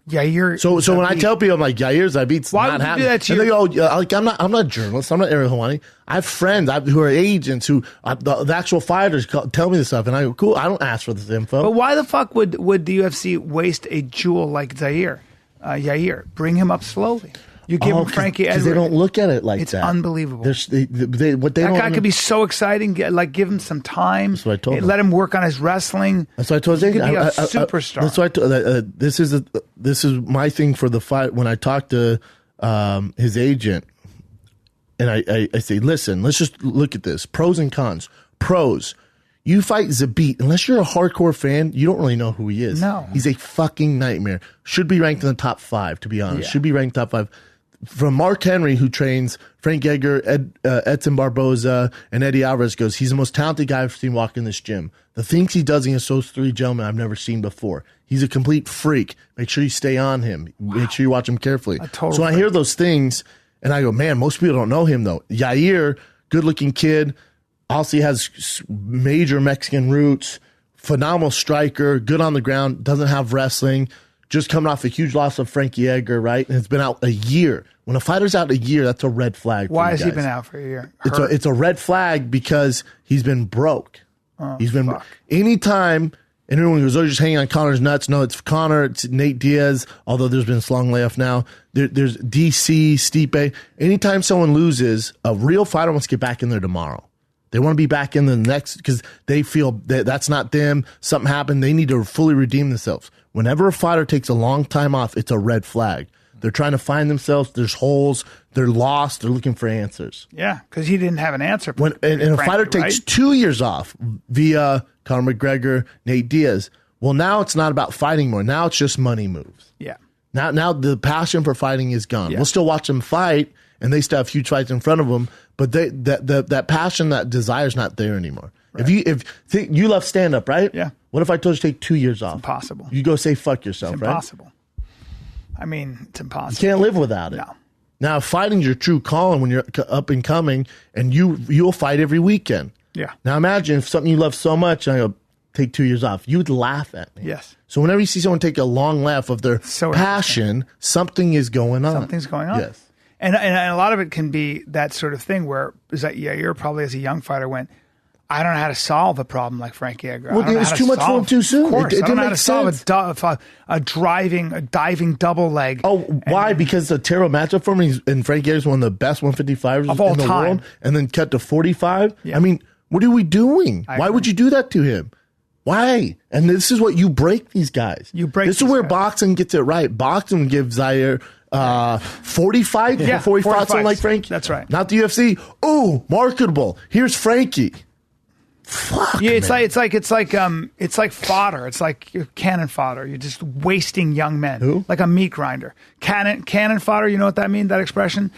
Speaker 1: Yair.
Speaker 2: So when I tell people, I'm like, Yair Zabit's
Speaker 1: Why
Speaker 2: not
Speaker 1: would you
Speaker 2: happening.
Speaker 1: do that to
Speaker 2: And they go, like, I'm not a journalist. I'm not Ariel Helwani. I have friends who are agents who the actual fighters tell me this stuff, and I go, cool. I don't ask for this info.
Speaker 1: But why the fuck would the UFC waste a jewel like Yair? Bring him up slowly. You give him Frankie Edwards.
Speaker 2: Because they don't look at it like
Speaker 1: it's
Speaker 2: that.
Speaker 1: It's unbelievable.
Speaker 2: That
Speaker 1: guy could be so exciting. Give him some time.
Speaker 2: That's what I told him.
Speaker 1: Let him work on his wrestling.
Speaker 2: That's what I told
Speaker 1: him. He could be a superstar.
Speaker 2: That's what I told. This is my thing for the fight. When I talked to his agent, and I say, listen, let's just look at this. Pros and cons. Pros. You fight Zabit, unless you're a hardcore fan, you don't really know who he is.
Speaker 1: No.
Speaker 2: He's a fucking nightmare. Should be ranked in the top 5, to be honest.
Speaker 1: Yeah.
Speaker 2: Should be ranked top 5. From Mark Henry, who trains Frank Edgar, Edson Barboza, and Eddie Alvarez, goes, he's the most talented guy I've seen walk in this gym. The things he does against those 3 gentlemen I've never seen before. He's a complete freak. Make sure you stay on him. Wow. Make sure you watch him carefully. So I hear those things, and I go, man, most people don't know him, though. Yair, good-looking kid, also has major Mexican roots, phenomenal striker, good on the ground, doesn't have wrestling, just coming off a huge loss of Frankie Edgar, right? And it's been out a year. When a fighter's out a year, that's a red flag.
Speaker 1: Why has he been out for a year?
Speaker 2: It's a red flag because he's been broke. He's been anytime, and everyone goes, "Oh, you're just hanging on Connor's nuts." No, it's Connor. It's Nate Diaz. Although there's been a long layoff now. There's DC, Stipe. Anytime someone loses, a real fighter wants to get back in there tomorrow. They want to be back in the next because they feel that's not them. Something happened. They need to fully redeem themselves. Whenever a fighter takes a long time off, it's a red flag. They're trying to find themselves. There's holes. They're lost. They're looking for answers.
Speaker 1: Yeah, because he didn't have an answer.
Speaker 2: And a fighter takes 2 years off via Conor McGregor, Nate Diaz. Well, now it's not about fighting more. Now it's just money moves.
Speaker 1: Yeah.
Speaker 2: Now the passion for fighting is gone.
Speaker 1: Yeah.
Speaker 2: We'll still watch them fight, and they still have huge fights in front of them. But that passion, that desire is not there anymore. Right. If you love stand up, right?
Speaker 1: Yeah.
Speaker 2: What if I told you to take 2 years off?
Speaker 1: Impossible.
Speaker 2: You go say fuck yourself,
Speaker 1: it's impossible.
Speaker 2: Right?
Speaker 1: I mean, it's impossible.
Speaker 2: You can't live without it.
Speaker 1: No.
Speaker 2: Now, if fighting's your true calling when you're up and coming, and you'll fight every weekend.
Speaker 1: Yeah.
Speaker 2: Now imagine if something you love so much, and I go take 2 years off, you would laugh at me.
Speaker 1: Yes.
Speaker 2: So whenever you see someone take a long laugh of their passion, something is going on.
Speaker 1: Something's going on.
Speaker 2: Yes.
Speaker 1: And a lot of it can be that sort of thing where is that you're probably as a young fighter went, I don't know how to solve a problem like Frankie Edgar.
Speaker 2: Well, it was too much for him too soon.
Speaker 1: Of course,
Speaker 2: it
Speaker 1: I don't know how
Speaker 2: make
Speaker 1: to
Speaker 2: sense.
Speaker 1: solve a diving double leg.
Speaker 2: Oh, why? Because it's a terrible matchup for him. And Frankie Edgar's one of the best 155ers
Speaker 1: of all
Speaker 2: in the
Speaker 1: time.
Speaker 2: world, and then cut to 45.
Speaker 1: Yeah.
Speaker 2: I mean, what are we doing? Why would you do that to him? Why? And this is what you break these guys. This is where boxing gets it right. Boxing gives Zaire 40 fights before he fought someone like Frankie.
Speaker 1: That's right.
Speaker 2: Not the UFC. Oh, marketable. Here's Frankie. Fuck.
Speaker 1: Yeah,
Speaker 2: man.
Speaker 1: it's like fodder. It's like cannon fodder. You're just wasting young men.
Speaker 2: Who?
Speaker 1: Like a meat grinder. Cannon fodder. You know what that means? That expression.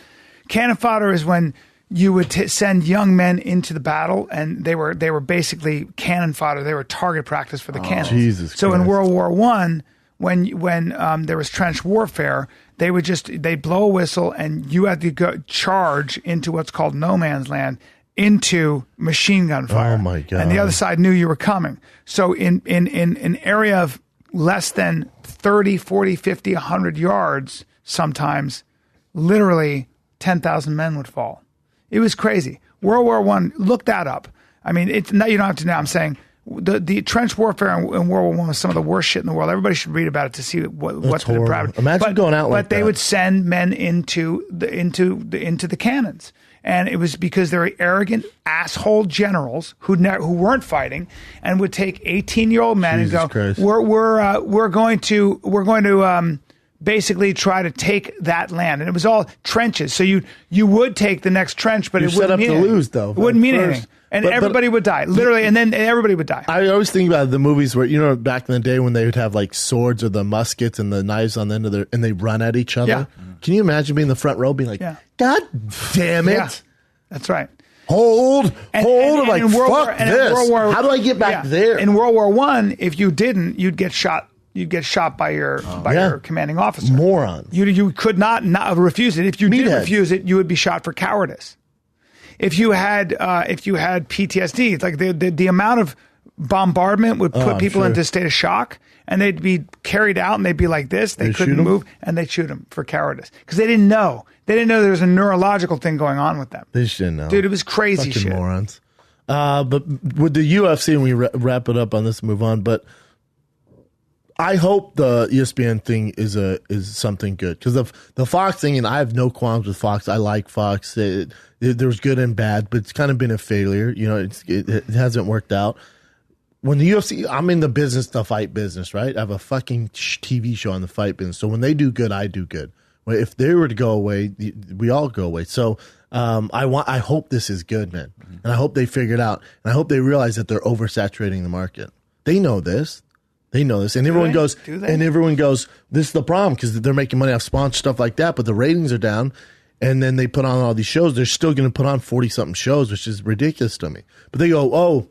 Speaker 1: Cannon fodder is when you would send young men into the battle, and they were basically cannon fodder. They were target practice for the cannons.
Speaker 2: Jesus
Speaker 1: so
Speaker 2: Christ.
Speaker 1: in World War I, when there was trench warfare, they'd blow a whistle, and you had to go charge into what's called no man's land, into machine gun fire.
Speaker 2: Oh my God.
Speaker 1: And the other side knew you were coming. So in an area of less than 30, 40, 50, 100 yards, sometimes literally 10,000 men would fall. It was crazy. World War I, look that up. I mean, you don't have to now. I'm saying the trench warfare in World War I was some of the worst shit in the world. Everybody should read about it to see what's been deprived.
Speaker 2: Imagine going out like that.
Speaker 1: But they would send men into the cannons. And it was because they were arrogant asshole generals who weren't fighting, and would take 18-year-old men
Speaker 2: Jesus
Speaker 1: and go,
Speaker 2: Christ.
Speaker 1: we're going to basically try to take that land. And it was all trenches. So you would take the next trench, but it wouldn't mean anything.
Speaker 2: Lose, though.
Speaker 1: It wouldn't mean
Speaker 2: First.
Speaker 1: anything. And everybody would die, literally, and then everybody would die.
Speaker 2: I always think about the movies where, back in the day when they would have like swords or the muskets and the knives on the end of and they run at each other.
Speaker 1: Yeah.
Speaker 2: Can you imagine being in the front row being like, God damn it.
Speaker 1: Yeah, that's right.
Speaker 2: Hold. I'm like, fuck this. How do I get back there?
Speaker 1: In World War I, if you didn't, you'd get shot. You'd get shot by your commanding officer.
Speaker 2: Morons.
Speaker 1: You could not refuse it. If you did refuse it, you would be shot for cowardice. If you had PTSD, it's like the amount of bombardment would put people
Speaker 2: sure.
Speaker 1: into a state of shock, and they'd be carried out, and they'd be like this. They couldn't
Speaker 2: shoot 'em?
Speaker 1: move, and they'd shoot them for cowardice because they didn't know. They didn't know there was a neurological thing going on with them.
Speaker 2: They shouldn't know.
Speaker 1: Dude, it was crazy
Speaker 2: Fucking
Speaker 1: shit.
Speaker 2: morons. But with the UFC, and we wrap it up on this and move on, but I hope the ESPN thing is something good, because the Fox thing, and I have no qualms with Fox. I like Fox. There's good and bad, but it's kind of been a failure. You know, it hasn't worked out. When the UFC, I'm in the business, the fight business, right? I have a fucking TV show on the fight business. So when they do good, I do good. If they were to go away, we all go away. So I hope this is good, man, and I hope they figure it out, and I hope they realize that they're oversaturating the market. They know this. And everyone goes, this is the problem, because they're making money off sponsor stuff like that, but the ratings are down, and then they put on all these shows. They're still going to put on 40-something shows, which is ridiculous to me. But they go, oh,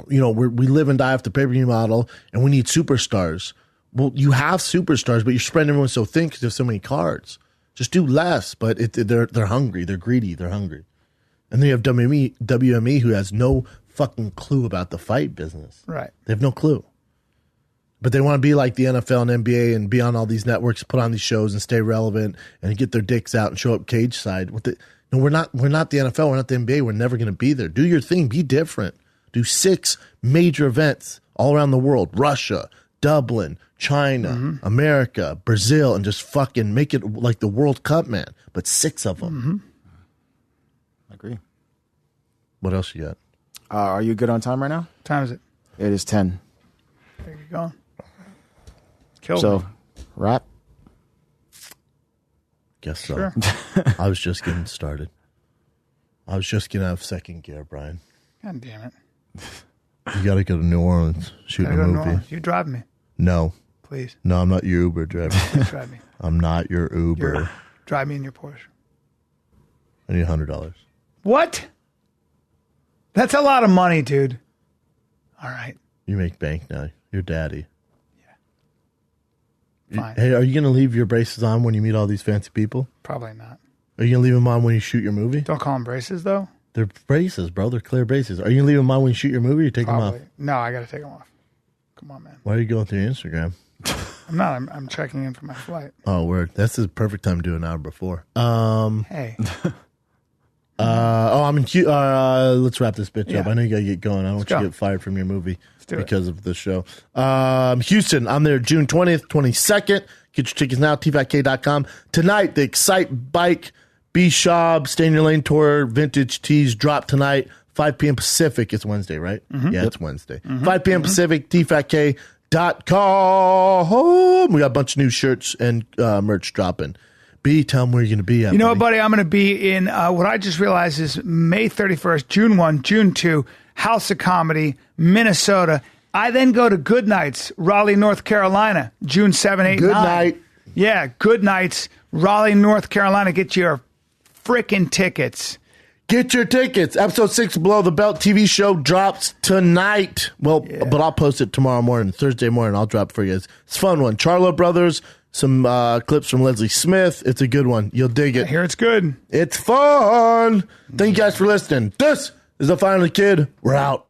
Speaker 2: you know, we live and die off the pay-per-view model, and we need superstars. Well, you have superstars, but you're spreading everyone so thin because there's so many cards. Just do less, but they're hungry. They're greedy. They're hungry. And then you have WME, who has no fucking clue about the fight business.
Speaker 1: Right.
Speaker 2: They have no clue. But they want to be like the NFL and NBA and be on all these networks, put on these shows and stay relevant and get their dicks out and show up cage side. No, we're not the NFL. We're not the NBA. We're never going to be there. Do your thing. Be different. Do 6 major events all around the world. Russia, Dublin, China, America, Brazil, and just fucking make it like the World Cup, man. But 6 of them.
Speaker 5: I agree.
Speaker 2: What else you got?
Speaker 5: Are you good on time right now?
Speaker 1: What time is it?
Speaker 5: It is 10.
Speaker 1: There you go. Kill
Speaker 5: So,
Speaker 1: me.
Speaker 5: wrap.
Speaker 2: Guess so.
Speaker 1: Sure.
Speaker 2: I was just getting started. I was just getting out of second gear, Brian.
Speaker 1: God damn it.
Speaker 2: You got to go to New Orleans, shoot
Speaker 1: Gotta
Speaker 2: a
Speaker 1: go to New
Speaker 2: movie.
Speaker 1: Orleans. You drive me,
Speaker 2: No.
Speaker 1: please.
Speaker 2: No, I'm not your Uber driver.
Speaker 1: Please drive me.
Speaker 2: I'm not your Uber.
Speaker 1: Drive me in your Porsche.
Speaker 2: I need $100.
Speaker 1: What? That's a lot of money, dude. All right.
Speaker 2: You make bank now. You're daddy.
Speaker 1: Fine.
Speaker 2: Hey, are you going to leave your braces on when you meet all these fancy people?
Speaker 1: Probably not.
Speaker 2: Are you going to leave them on when you shoot your movie?
Speaker 1: Don't call them braces, though.
Speaker 2: They're braces, bro. They're clear braces. Are you going to leave them on when you shoot your movie, or you take them off?
Speaker 1: Probably. No, I got to take them off. Come on, man.
Speaker 2: Why are you going through your Instagram?
Speaker 1: I'm not. I'm checking in for my flight.
Speaker 2: Oh, word. That's the perfect time to do an hour before.
Speaker 1: Hey.
Speaker 2: I'm in let's wrap this bitch up.
Speaker 1: Yeah.
Speaker 2: I know you got to get going. I don't want you
Speaker 1: go.
Speaker 2: to get fired from your movie
Speaker 1: do it.
Speaker 2: because of the show. Houston, I'm there June 20th, 22nd. Get your tickets now, tfatk.com. Tonight, the Excite Bike B-Shop Stay in Your Lane Tour Vintage Tees drop tonight, 5 p.m. Pacific. It's Wednesday, right? Yeah, it's Wednesday. 5 p.m. Pacific, tfatk.com. We got a bunch of new shirts and merch dropping. B, tell them where you're going to be at.
Speaker 1: You know what, buddy? I'm going to be in what I just realized is May 31st, June 1, June 2, House of Comedy, Minnesota. I then go to Good Nights, Raleigh, North Carolina, June 7, 8,
Speaker 2: Good
Speaker 1: 9.
Speaker 2: night.
Speaker 1: Yeah, Good Nights, Raleigh, North Carolina. Get your freaking tickets.
Speaker 2: Get your tickets. Episode 6 Below the Belt TV show drops tonight. Well, but I'll post it tomorrow morning, Thursday morning. I'll drop it for you guys. It's a fun one. Charlo Brothers, some clips from Leslie Smith. It's a good one. You'll dig
Speaker 1: I
Speaker 2: it.
Speaker 1: hear it's good.
Speaker 2: It's fun. Thank you guys for listening. This is The Final Kid. We're out.